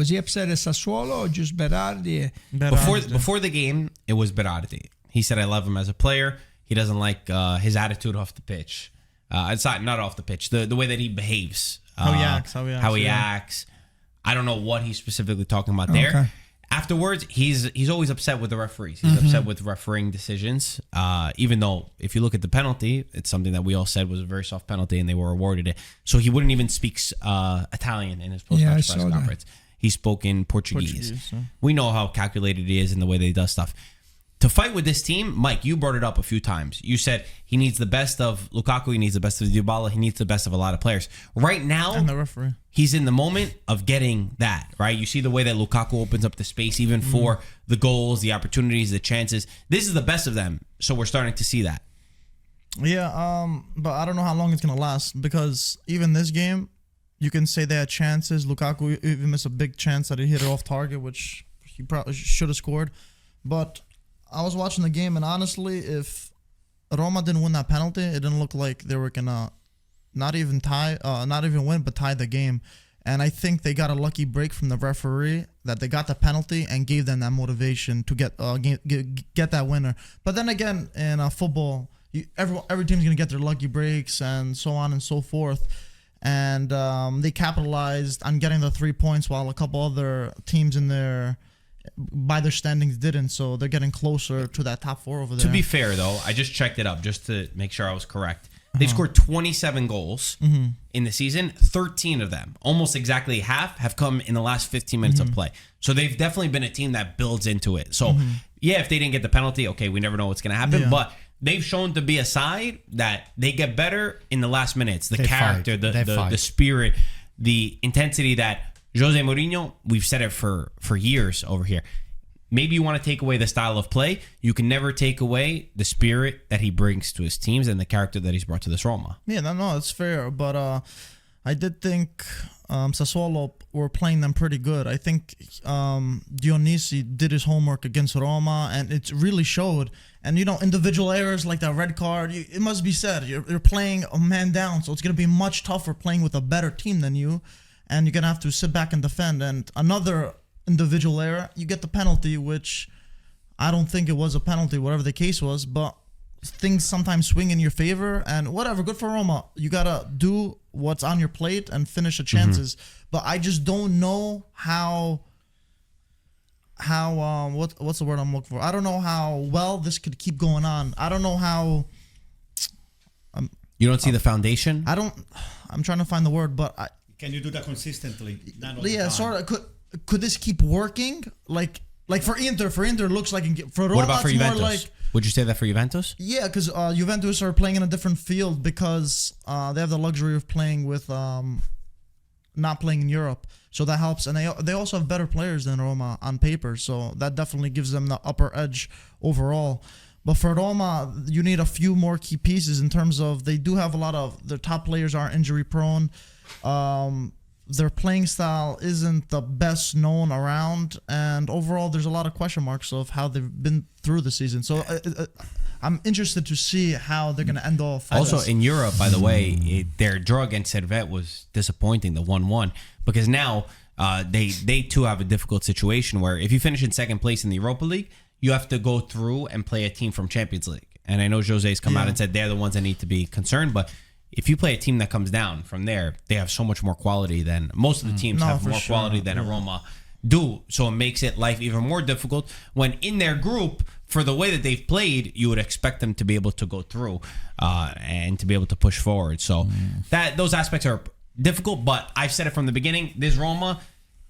he upset at Sassuolo or just Berardi? Before the game, it was Berardi. He said, "I love him as a player. He doesn't like his attitude off the pitch. It's not off the pitch. The way that he behaves, How he acts. I don't know what he's specifically talking about there." Okay. Afterwards, he's always upset with the referees. He's upset with refereeing decisions. Even though, if you look at the penalty, it's something that we all said was a very soft penalty, and they were awarded it. So he wouldn't even speak Italian in his post-match press conference. He spoke in Portuguese. We know how calculated he is in the way that he does stuff. To fight with this team, Mike, you brought it up a few times. You said he needs the best of Lukaku, he needs the best of Dybala, he needs the best of a lot of players. Right now, And the referee. he's in the moment of getting that, right? You see the way that Lukaku opens up the space even for the goals, the opportunities, the chances. This is the best of them, so we're starting to see that. Yeah, but I don't know how long it's going to last because even this game, you can say they had chances. Lukaku even missed a big chance that he hit it off target, which he probably should have scored. But I was watching the game, and honestly, if Roma didn't win that penalty, it didn't look like they were gonna not even win, but tie the game. And I think they got a lucky break from the referee that they got the penalty and gave them that motivation to get that winner. But then again, in football, every team's gonna get their lucky breaks and so on and so forth. And they capitalized on getting the 3 points while a couple other teams by their standings didn't, so they're getting closer to that top four over there. To be fair, though, I just checked it up just to make sure I was correct. They've scored 27 goals in the season. 13 of them, almost exactly half, have come in the last 15 minutes of play. So they've definitely been a team that builds into it. So, yeah, if they didn't get the penalty, okay, we never know what's going to happen. Yeah. But they've shown to be a side that they get better in the last minutes. The character, the spirit, the intensity that Jose Mourinho, we've said it for years over here. Maybe you want to take away the style of play. You can never take away the spirit that he brings to his teams and the character that he's brought to this Roma. Yeah, no, it's fair. But I did think Sassuolo were playing them pretty good. I think Dionisi did his homework against Roma, and it really showed. And, individual errors like that red card, it must be said, you're playing a man down, so it's going to be much tougher playing with a better team than you, and you're going to have to sit back and defend. And another individual error, you get the penalty, which I don't think it was a penalty, whatever the case was, but things sometimes swing in your favor, and whatever, good for Roma. You gotta do what's on your plate and finish the chances. But I just don't know how what's the word I'm looking for? I don't know how well this could keep going on. I don't know how. You don't see the foundation? I'm trying to find the word, but Can you do that consistently? Yeah, sort of. Could this keep working? Like for Inter it looks like for Roma. What about for it's more Juventus? like. Would you say that for Juventus? Yeah, because Juventus are playing in a different field because they have the luxury of playing with not playing in Europe, so that helps. And they also have better players than Roma on paper, so that definitely gives them the upper edge overall. But for Roma, you need a few more key pieces in terms of they do have a lot of their top players are injury prone. Their playing style isn't the best known around, and overall there's a lot of question marks of how they've been through the season. So I'm interested to see how they're going to end off. Also in Europe, by the way, their draw against Servette was disappointing, the 1-1, because now they too have a difficult situation where if you finish in second place in the Europa League, you have to go through and play a team from Champions League. And I know Jose's come out and said they're the ones that need to be concerned, but if you play a team that comes down from there, they have so much more quality than most of the teams have more quality than a Roma do. So it makes it life even more difficult when in their group, for the way that they've played, you would expect them to be able to go through and to be able to push forward. So those aspects are difficult, but I've said it from the beginning. This Roma,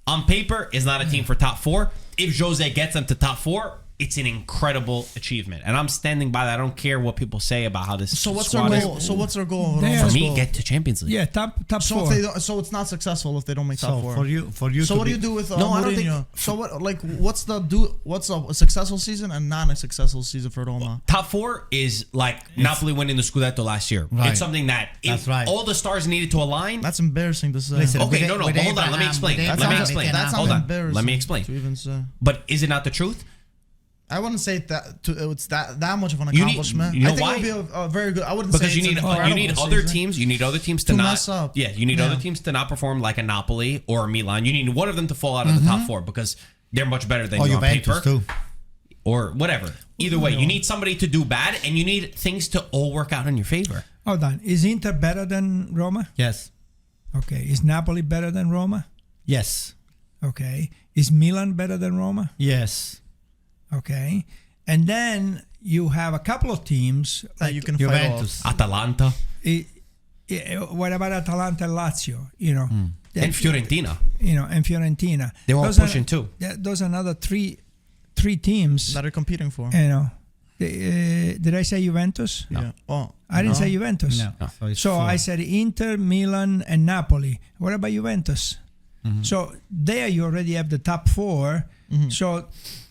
on paper, is not a team for top four. If Jose gets them to top four, it's an incredible achievement, and I'm standing by that. I don't care what people say about how this. So what's their goal? So what's their goal? For me, get to Champions League. Yeah, top so four. If they don't, so it's not successful if they don't make top four. For you. So what do you do with No, I don't Mourinho? think- So what's a successful season and not a successful season for Roma? Top four is like Napoli winning the Scudetto last year. Right. It's something that if That's right. all the stars needed to align. That's embarrassing to say. Listen, Okay, with no, with but hold on. Let me Abraham, explain. with Let me Abraham, explain. That's Hold not on. embarrassing. Let me explain. To even say. But is it not the truth? I wouldn't say it's that much of an You need- accomplishment. you know I think why? it would be a very good. I wouldn't Because say you it's need an you incredible need other season. teams. You need other teams to To not mess up. Yeah, you need Yeah. other teams to not perform like a Napoli or a Milan. You need one of them to fall out of the top four because they're much better than Or you on Juventus paper. too. Or whatever. Either way, you need somebody to do bad, and you need things to all work out in your favor. Hold on. Is Inter better than Roma? Yes. Okay. Is Napoli better than Roma? Yes. Okay. Is Milan better than Roma? Yes. Okay. And then you have a couple of teams. That you can Juventus. fight off. Atalanta What about Atalanta and Lazio? and Fiorentina. And Fiorentina. They're all Those pushing are, too. Those are another three teams. that are competing for. Did I say Juventus? Yeah. Oh, I didn't no. say Juventus. No. It's So four. I said Inter, Milan, and Napoli. What about Juventus? So there you already have the top four. So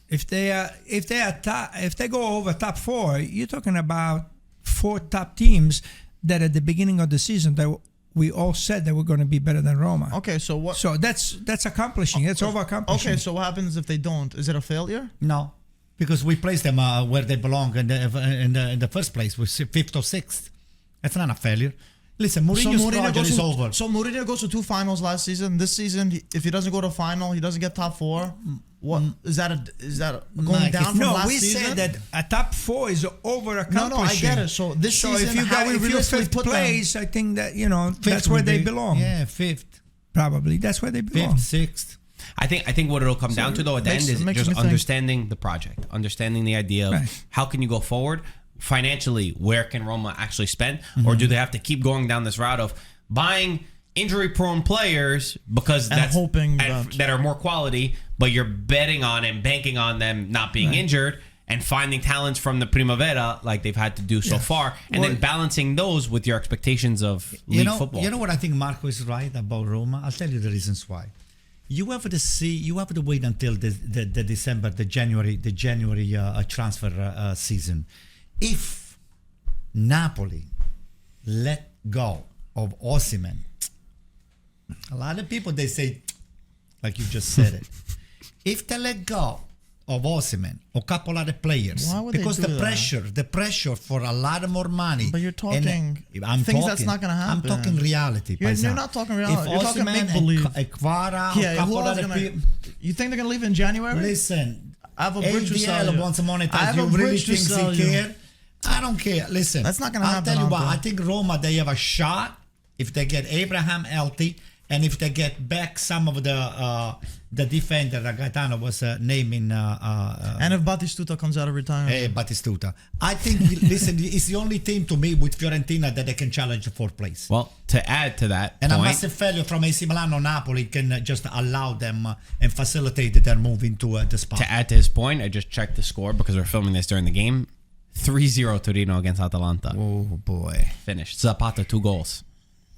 if they go over top four, you're talking about four top teams that at the beginning of the season that we all said they were going to be better than Roma. Okay, so what? So that's accomplishing. That's over accomplishing. Okay, so what happens if they don't? Is it a failure? No, because we place them where they belong in the first place, with fifth or sixth. That's not a failure. Listen, Mourinho's project is over. So Mourinho goes to 2 finals last season. This season, if he doesn't go to final, he doesn't get top 4. What is that? Going Mike, down from No, last we season? said that a top 4 is over accomplishing. No, I get it. So this season, if you how got we if you're realistically fifth put place, I think that Fifth that's where would they be- belong. Yeah, fifth, Probably that's where they belong. fifth, sixth. I think what it'll come down to though at the makes- end is makes just me think. understanding the project, understanding the idea of Right. how can you go forward financially, where can Roma actually spend? Or do they have to keep going down this route of buying injury-prone players because And that's hoping that are more quality, but you're betting on and banking on them not being injured, and finding talents from the Primavera like they've had to do so far, and then balancing those with your expectations of league football. You know what I think Marco is right about Roma? I'll tell you the reasons why. You have to wait until the December, the January transfer season. If Napoli let go of Osimhen, a lot of people, they say, like you just said it, if they let go of Osimhen or a couple other players, Why would because they do the pressure for a lot more money. But you're talking that's not going to happen. I'm talking reality. You're not talking reality. You're talking make believe. Kvara, Who else you think they're going to leave in January? Listen, I have a bridge to sell you. wants to monetize. I have You a really bridge to think sell they you. care? I don't care. Listen, That's not going to happen. I'll tell you what. Anto. I think Roma, they have a shot if they get Abraham healthy, and if they get back some of the defender that Gaetano was naming. And if Batistuta comes out of retirement. Batistuta. I think, listen, it's the only team to me with Fiorentina that they can challenge the fourth place. Well, to add to that And point, a massive failure from AC Milan or Napoli can just allow them and facilitate their move into the spot. to add to his point, I just checked the score because we're filming this during the game. 3-0 Torino against Atalanta. Oh, boy. Finished. Zapata 2 goals.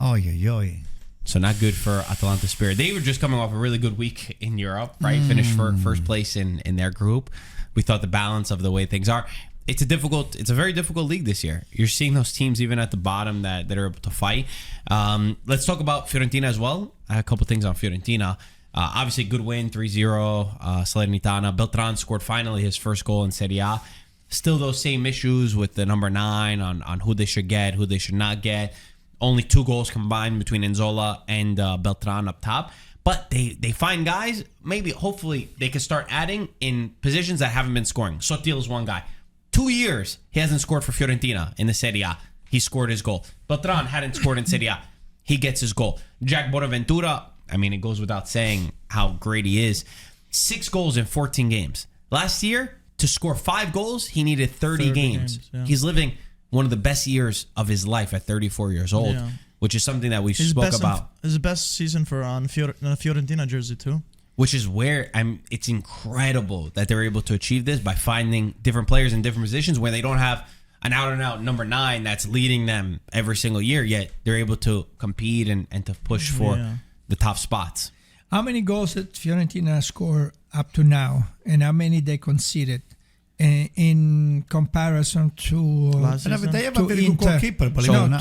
Oy. So not good for Atalanta Spirit. They were just coming off a really good week in Europe, right? Finished first place in their group. We thought the balance of the way things are. It's a very difficult league this year. You're seeing those teams even at the bottom that are able to fight. Let's talk about Fiorentina as well. I had a couple things on Fiorentina. Obviously, good win, 3-0. Salernitana. Beltran scored finally his first goal in Serie A. Still those same issues with the number 9 on who they should get, who they should not get. Only 2 goals combined between Nzola and Beltran up top. But they find guys, maybe, hopefully, they can start adding in positions that haven't been scoring. Sottil is one guy. 2 years, he hasn't scored for Fiorentina in the Serie A. He scored his goal. Beltran hadn't scored in Serie A. He gets his goal. Jack Bonaventura, I mean, it goes without saying how great he is. 6 goals in 14 games. Last year, to score 5 goals, he needed 30 games. Yeah. He's living one of the best years of his life at 34 years old, which is something that we spoke about. His best season for on a Fiorentina jersey too. Which is where it's incredible that they're able to achieve this by finding different players in different positions where they don't have an out-and-out number 9 that's leading them every single year, yet they're able to compete and to push for the top spots. How many goals did Fiorentina score up to now, and how many they conceded in comparison to They have a very good Inter? goalkeeper, believe it So or not.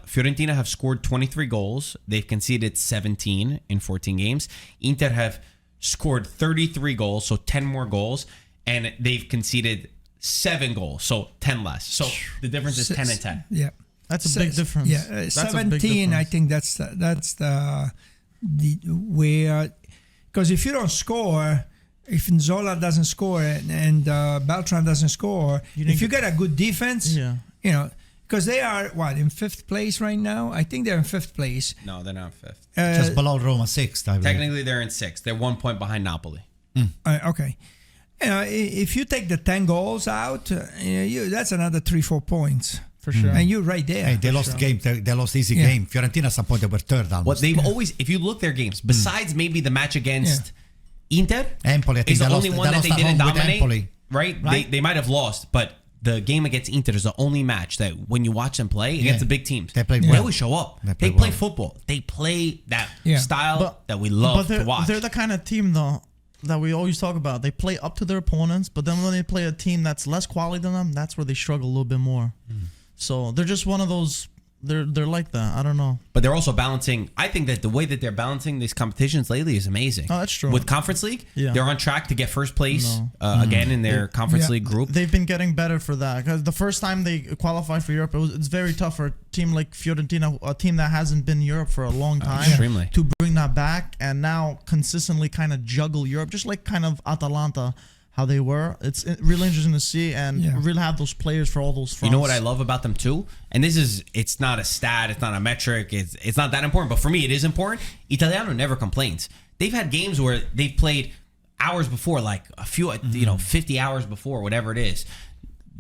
Fiorentina have scored 23 goals. They've conceded 17 in 14 games. Inter have scored 33 goals, so 10 more goals, and they've conceded 7 goals, so 10 less. So the difference is 10 and 10. Yeah, That's a big difference. Yeah, That's a big 17. I difference. think that's the where, because if you don't score, if Nzola doesn't score and Beltran doesn't score, if you get a good defense, because they are in 5th place right now. I think they're in 5th place. No, they're not 5th. Just below Roma, 6th, I believe. Technically, they're in 6th. They're 1 point behind Napoli. Okay. If you take the 10 goals out, that's another 3-4 points. For sure. And you're right there. Hey, they lost game. They lost easy game. Fiorentina at some point they were third almost. What they've always, if you look their games, besides maybe the match against Inter, Empoli, I think is the they only lost- one they that lost they at didn't home with dominate. Empoli. Right? They might have lost, but the game against Inter is the only match that when you watch them play against the big teams, They play they well. always show up. They They play play well. football. They play that Yeah. style that we love to watch. They're the kind of team though that we always talk about. They play up to their opponents, but then when they play a team that's less quality than them, that's where they struggle a little bit more. So they're just one of those. They're like that. I don't know. But they're also balancing. I think that the way that they're balancing these competitions lately is amazing. Oh, that's true. With Conference League, they're on track to get first place again in their Conference League group. They've been getting better for that because the first time they qualified for Europe, it's very tough for a team like Fiorentina, a team that hasn't been in Europe for a long time, Extremely. to bring that back and now consistently kind of juggle Europe, just like kind of Atalanta. How they were. It's really interesting to see and really have those players for all those fronts. You know what I love about them too? And it's not a stat, it's not a metric, it's not that important, but for me it is important. Italiano never complains. They've had games where they've played hours before, like a few, 50 hours before, whatever it is.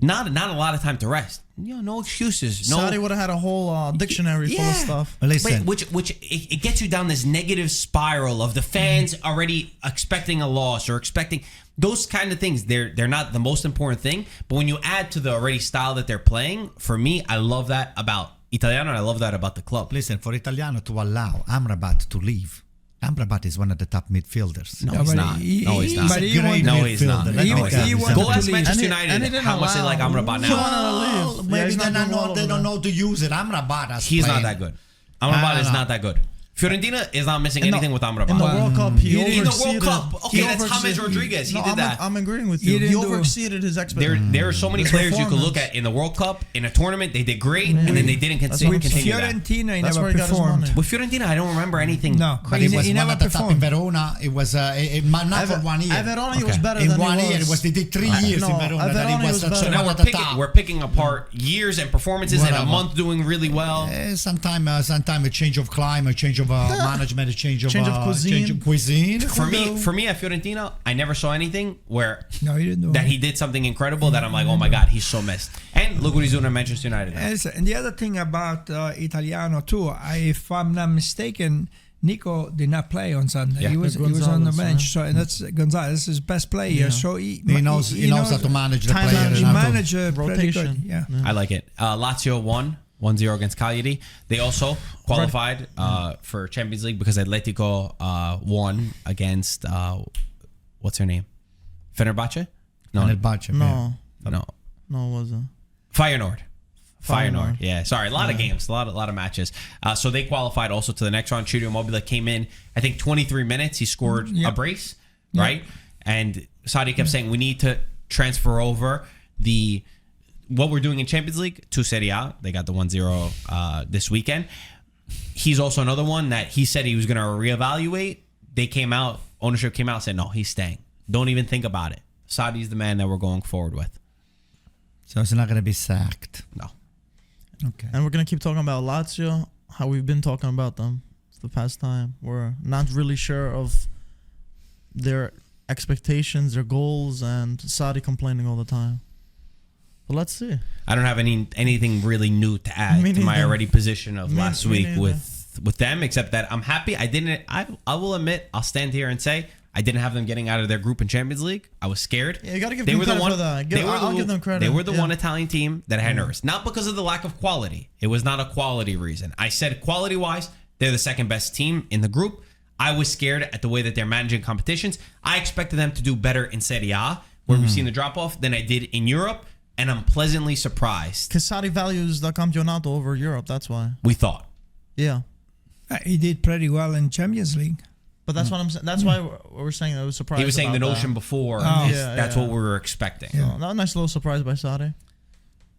not a lot of time to rest. No excuses. No, Saudi would have had a whole dictionary full of stuff. Listen, which it gets you down this negative spiral of the fans already expecting a loss or expecting those kind of things. They're not the most important thing, but when you add to the already style that they're playing, for me, I love that about Italiano, and I love that about the club. listen, for Italiano to allow Amrabat to leave, Amrabat is one of the top midfielders. No, he's not. No, he's not. But he wanted- No, he's not. Let He me wanted tell you to something. Go ask leave. Manchester And he United didn't how much they like allow- Amrabat He now. wanted to leave. Maybe Yeah, he's they not don't doing well know. They over don't there. know to use it. Amrabat has He's not played. that good. Amrabat No, is no. not that good. Fiorentina is not missing In the- anything with Amrabat. In the World Cup, he in the overexceeded. World Cup, okay, he that's James overexceeded- Rodriguez. He did that. I'm agreeing with He you. He didn't do- overexceeded his expectations. There are so many His players you could look performance. at in the World Cup, in a tournament. They did great, and then they didn't That's continue what I'm saying. that. Fiorentina, he That's never where he got his performed. money. With Fiorentina, I don't remember anything. No, But he was he one never at the top in performed. Verona. It was not for 1 year. At Verona, he was Okay. better In than 1 he year, was. it was they did 3 years No, in Verona. at That he Verona, was he was So better. now at the top. we're picking apart years and performances in a Whatever. month doing really well. Sometime a change of climate, a change of management, a change of cuisine. For me at Fiorentina, I never saw anything where No, he didn't do that it. he did something incredible that I'm like, oh my god, he's so missed. And look what he's doing at Manchester United now. And the other thing about Italiano too, if I'm not mistaken, Nico did not play on Sunday. Yeah. He was on the Gonzalez, bench. right? So and that's Gonzalez, his best player. Yeah. So He knows how to manage the time player. management. He and how to- managed pretty good. Rotation. Yeah. I like it. Lazio won 1-0 against Cagliari. They also qualified for Champions League because Atletico won against what's her name? Fenerbahce? No, Fenerbahce, No, no. no, it wasn't. Feyenoord. Feyenoord. Yeah, sorry, a lot of games, a lot of matches. So they qualified also to the next round. Ciro Immobile came in, I think 23 minutes. He scored a brace, right? And Saudi kept saying we need to transfer over what we're doing in Champions League to Serie A. They got the 1-0 this weekend. He's also another one that he said he was going to reevaluate. Ownership came out and said, no, he's staying. Don't even think about it. Saudi's the man that we're going forward with. So it's not going to be sacked. No. Okay. And we're gonna keep talking about Lazio, how we've been talking about them the past time. We're not really sure of their expectations, their goals, and Saudi complaining all the time. But let's see. I don't have anything really new to add Me to my neither. already position of Me- last me week neither. with them, except that I'm happy. I will admit, I'll stand here and say I didn't have them getting out of their group in Champions League. I was scared. Yeah, you gotta give They them were the credit one. for that. I'll give them credit. They were the Yeah. one Italian team that I had nervous, not because of the lack of quality. It was not a quality reason. I said quality wise, they're the second best team in the group. I was scared at the way that they're managing competitions. I expected them to do better in Serie A, where we've seen the drop off, than I did in Europe, and I'm pleasantly surprised. Because Saudi values the Campionato over Europe. That's why. We thought. Yeah. He did pretty well in Champions League. But that's what I'm saying. That's why we're saying I was surprised. He was saying the about notion that. before. Oh. Yeah, That's yeah. what we were expecting. So, a nice little surprise by Saudi.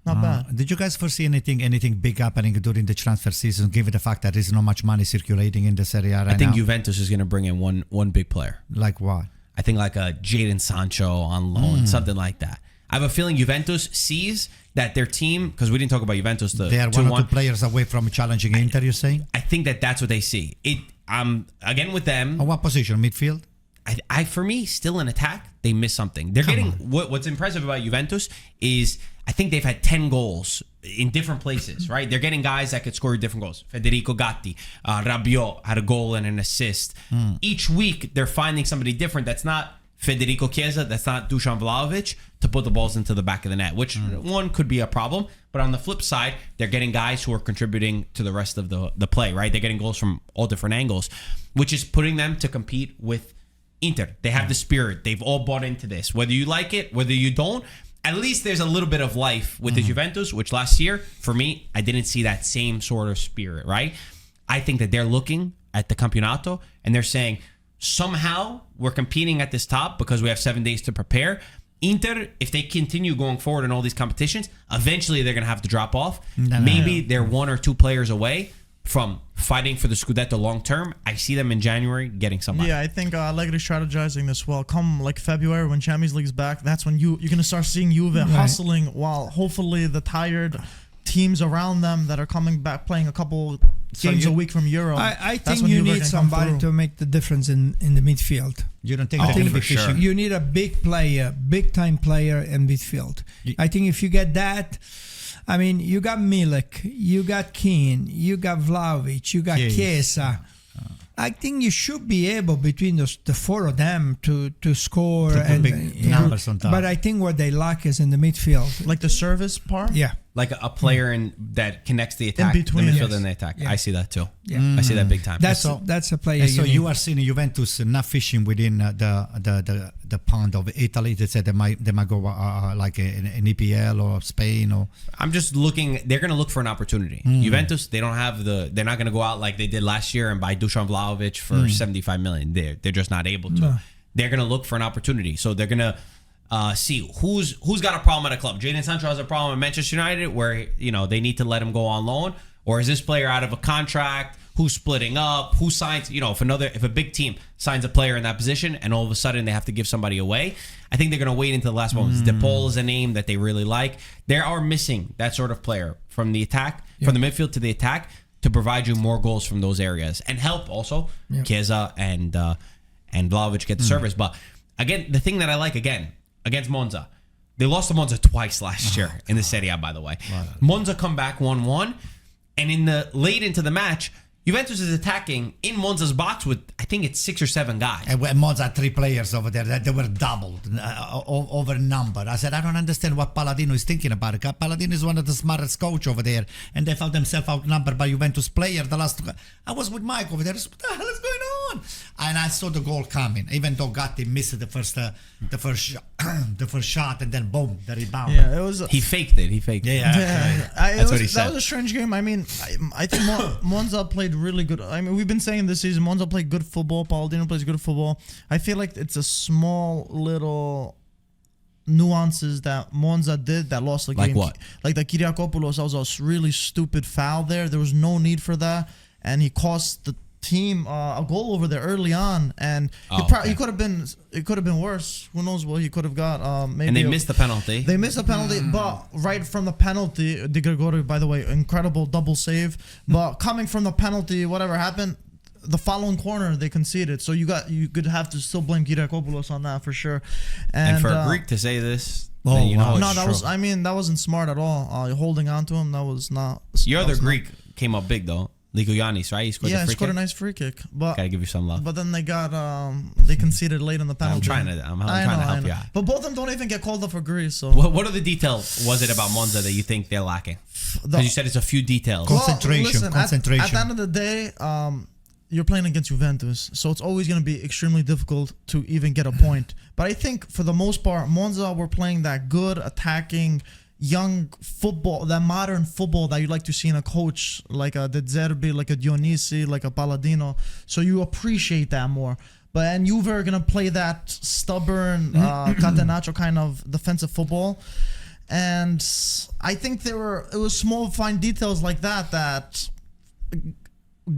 Not bad. Did you guys foresee anything big happening during the transfer season, given the fact that there's not much money circulating in the Serie A right I think now? Juventus is going to bring in one big player. Like what? I think like a Jadon Sancho on loan, something like that. I have a feeling Juventus sees that their team, because we didn't talk about Juventus, They are one or two players away from challenging Inter, you're saying? I think that's what they see. Again with them, On what position? Midfield? for me, still in attack, they miss something. They're getting what's impressive about Juventus is I think they've had 10 goals in different places, right? They're getting guys that could score different goals. Federico Gatti, Rabiot had a goal and an assist. Each week, they're finding somebody different that's not Federico Chiesa, that's not Dusan Vlahovic, to put the balls into the back of the net, which one could be a problem. But on the flip side, they're getting guys who are contributing to the rest of the play, right? They're getting goals from all different angles, which is putting them to compete with Inter. They have the spirit. They've all bought into this. Whether you like it, whether you don't, at least there's a little bit of life with the Juventus, which last year, for me, I didn't see that same sort of spirit, right? I think that they're looking at the Campionato and they're saying, somehow we're competing at this top because we have 7 days to prepare. Inter, if they continue going forward in all these competitions, eventually they're going to have to drop off. Maybe they're one or two players away from fighting for the Scudetto long term. I see them in January getting somebody. Yeah, I think Allegri strategizing this well. Come like February when Champions League's back, that's when you're gonna start seeing Juve hustling while hopefully the tired teams around them that are coming back playing a couple games a week from Europe. I that's think when you Juve need can come somebody through. to make the difference in the midfield. You don't think Oh, they're going to be for sure. fishing? You need a big player, big time player in midfield. I think if you get that, I mean, you got Milik, you got Keane, you got Vlahovic, you got Chiesa. I think you should be able between the four of them to score To put and big numbers on top. But I think what they lack is in the midfield. Like the service part. Yeah. Like a player that connects the attack, between, the midfield yes. and the attack. Yeah. I see that too. Yeah. I see that big time. That's a player. And so need. you are seeing Juventus not fishing within the pond of Italy. They said they might go like an EPL or Spain or. I'm just looking. They're going to look for an opportunity. Juventus, they don't have They're not going to go out like they did last year and buy Dusan Vlahovic for 75 million. They're just not able to. No. They're going to look for an opportunity. So they're going to see who's got a problem at a club. Jadon Sancho has a problem at Manchester United where they need to let him go on loan, or is this player out of a contract? Who's splitting up? Who signs? If a big team signs a player in that position and all of a sudden they have to give somebody away, I think they're going to wait until the last moment. DePaul is a name that they really like. They are missing that sort of player from the attack, from the midfield to the attack, to provide you more goals from those areas and help also Chiesa and Vlahovic get the service. But again, the thing that I like against Monza, they lost to Monza twice last year in the Serie A, by the way. Monza come back 1-1, and in the late into the match, Juventus is attacking in Monza's box with, I think it's 6 or 7 guys. And Monza had 3 players over there that they were doubled over number. I said, I don't understand what Palladino is thinking about it. Palladino is one of the smartest coach over there, and they felt themselves outnumbered by Juventus player. I was with Mike over there. I said, what the hell is going on? And I saw the goal coming, even though Gatti missed the first shot, and then boom, the rebound. Yeah, it was. He faked it. That's what he said. That was a strange game. I mean, I think Monza played really good. I mean, we've been saying this season, Monza played good football. Palladino plays good football. I feel like it's a small little nuances that Monza did that lost the game. Like what? Like the Kyriakopoulos, that was a really stupid foul there. There was no need for that, and he cost the team a goal over there early on, and he could have been. It could have been worse. Who knows what he could have got? Maybe. And they missed the penalty. They missed a penalty, but right from the penalty, De Gregori, by the way, incredible double save. But coming from the penalty, whatever happened, the following corner they conceded. So you could have to still blame Kyriakopoulos on that for sure. And for a Greek to say this, Oh, then wow. no, it's that true. was. I mean, that wasn't smart at all. Holding on to him, that was not. Your that other was not- Greek came up big though. Ligoyanis, right? He scored Yeah, the he free scored a kick. nice free kick, but Gotta give you some love. but then they got they conceded late in the penalty. I'm trying to help you out. But both of them don't even get called up for Greece. So What are the details was it about Monza that you think they're lacking? Because you said it's a few details. Concentration. At the end of the day, you're playing against Juventus, so it's always going to be extremely difficult to even get a point. But I think for the most part, Monza were playing that good, attacking, young football, that modern football that you like to see in a coach, like a De Zerbi, like a Dionisi, like a Palladino. So you appreciate that more. And Juve are going to play that stubborn, catenaccio kind of defensive football. And I think it was small, fine details like that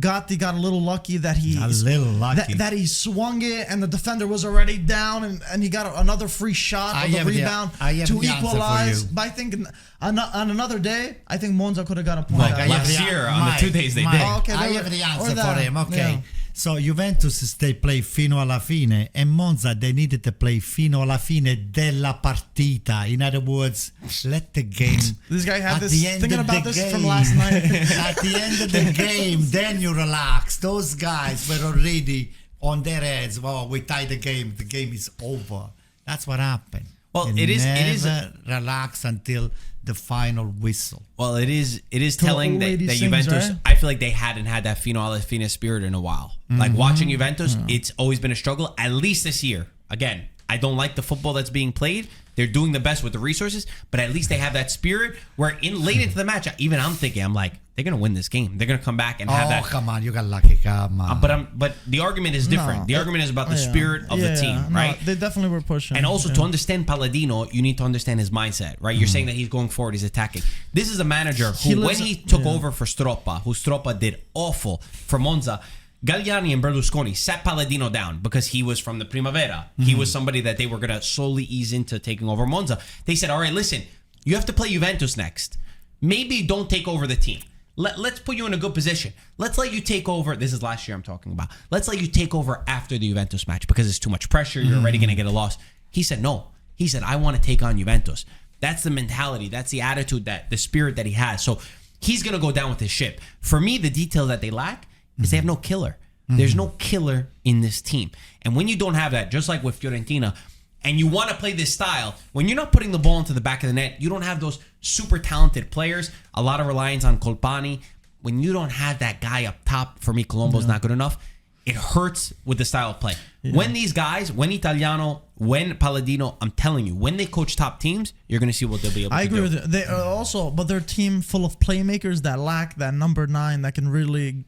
Gatti got a little lucky that he swung it and the defender was already down and he got another free shot of the rebound to equalize. But I think on another day, I think Monza could have got a point. Last year, on the 2 days they did. Oh, okay, I have the answer that, for him. Okay. yeah. So Juventus, they play fino alla fine, and Monza, they needed to play fino alla fine della partita. In other words, let the game. This guy had at this the end thinking of about the this game, from last night. At the end of the game, then you relax. Those guys were already on their heads. Well, we tie the game. The game is over. That's what happened. Well, You it is never relax until the final whistle. Well, it is telling old that lady sings, Juventus. right? I feel like they hadn't had that fino alla fine spirit in a while. Like watching Juventus, it's always been a struggle. At least this year. Again, I don't like the football that's being played. They're doing the best with the resources, but at least they have that spirit where late into the match, even I'm thinking, I'm like, they're gonna win this game. They're gonna come back and have that. Oh, come on, you got lucky. Come on. But the argument is different. No, the argument is about the yeah. spirit of the team, No, right? they definitely were pushing. And also yeah. to understand Palladino, you need to understand his mindset, right? You're saying that he's going forward, he's attacking. This is a manager who, when he took over for Stroppa, who Stroppa did awful for Monza, Galliani and Berlusconi sat Palladino down because he was from the Primavera. He was somebody that they were going to slowly ease into taking over Monza. They said, all right, listen, you have to play Juventus next. Maybe don't take over the team. Let's put you in a good position. Let's let you take over. This is last year I'm talking about. Let's let you take over after the Juventus match because it's too much pressure. You're already going to get a loss. He said no. He said, I want to take on Juventus. That's the mentality. That's the attitude, that the spirit that he has. So he's going to go down with his ship. For me, the detail that they lack is they have no killer. There's no killer in this team. And when you don't have that, just like with Fiorentina, and you want to play this style, when you're not putting the ball into the back of the net, you don't have those super talented players, a lot of reliance on Colpani. When you don't have that guy up top, for me, Colombo's not good enough. It hurts with the style of play. Yeah. When these guys, when Italiano, when Palladino, I'm telling you, when they coach top teams, you're going to see what they'll be able to do. I agree with it. They are also, but they're a team full of playmakers that lack that number 9 that can really...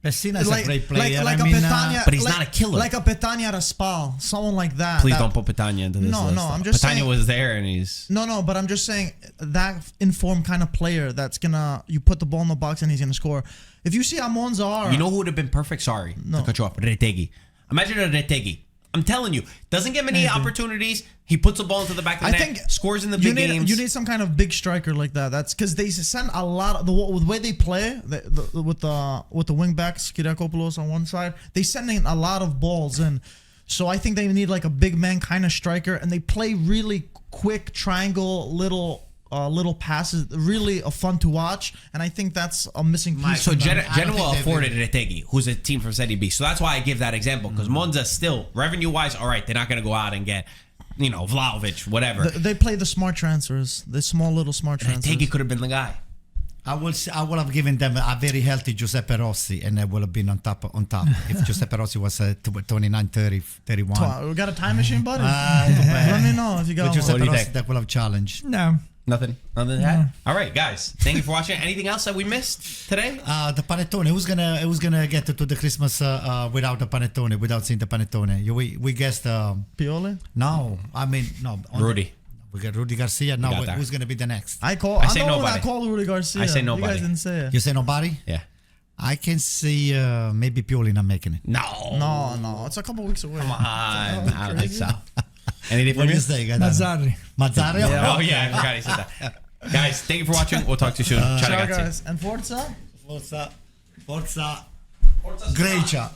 Pessina's a great player. Like Petagna, but he's not a killer. Like a Petagna at a Spal, someone like that. Please don't put Petagna into this list. No, I'm just saying. Petagna was there and he's... No, but I'm just saying that informed kind of player that's gonna, you put the ball in the box and he's gonna score. If you see how Monza are... You know who would have been perfect? Sorry to cut you off. Retegui. Imagine a Retegui. I'm telling you, doesn't get many opportunities. He puts the ball into the back of the net, scores in the big games. You need some kind of big striker like that. That's because they send a lot of the way they play with the wing backs, Kyriakopoulos on one side. They send in a lot of balls in. So I think they need like a big man kind of striker, and they play really quick triangle little passes, really fun to watch, and I think that's a missing piece. So Genoa afforded Retegui, who's a team from Serie B. So that's why I give that example, because Monza still, revenue-wise, all right, they're not going to go out and get, Vlahovic, whatever. They play the smart transfers, the small little smart transfers. Retegui could have been the guy. I would have given them a very healthy Giuseppe Rossi, and they would have been on top. If Giuseppe Rossi was 29, 30, 31. We got a time machine, buddy? Let me know if you got one. Giuseppe Rossi, that would have challenged. No. Nothing to that? All right, guys. Thank you for watching. Anything else that we missed today? The panettone. Who's gonna get to the Christmas without the panettone? Without seeing the panettone? We guessed. Pioli? No, I mean no. Rudy. We got Rudy Garcia. Now who's gonna be the next? I say nobody. I call Rudy Garcia. I say nobody. You guys didn't say it. You say nobody? Yeah. I can see maybe Pioli not making it. No. It's a couple weeks away. Come on. I don't think so. Anything What do you say, guys? Mazzarri. Mazzarri? Yeah. Oh, yeah. I forgot he said that. Guys, thank you for watching. We'll talk to you soon. Ciao, Ciao, ragazzi. guys. And Forza? Forza. Grecia.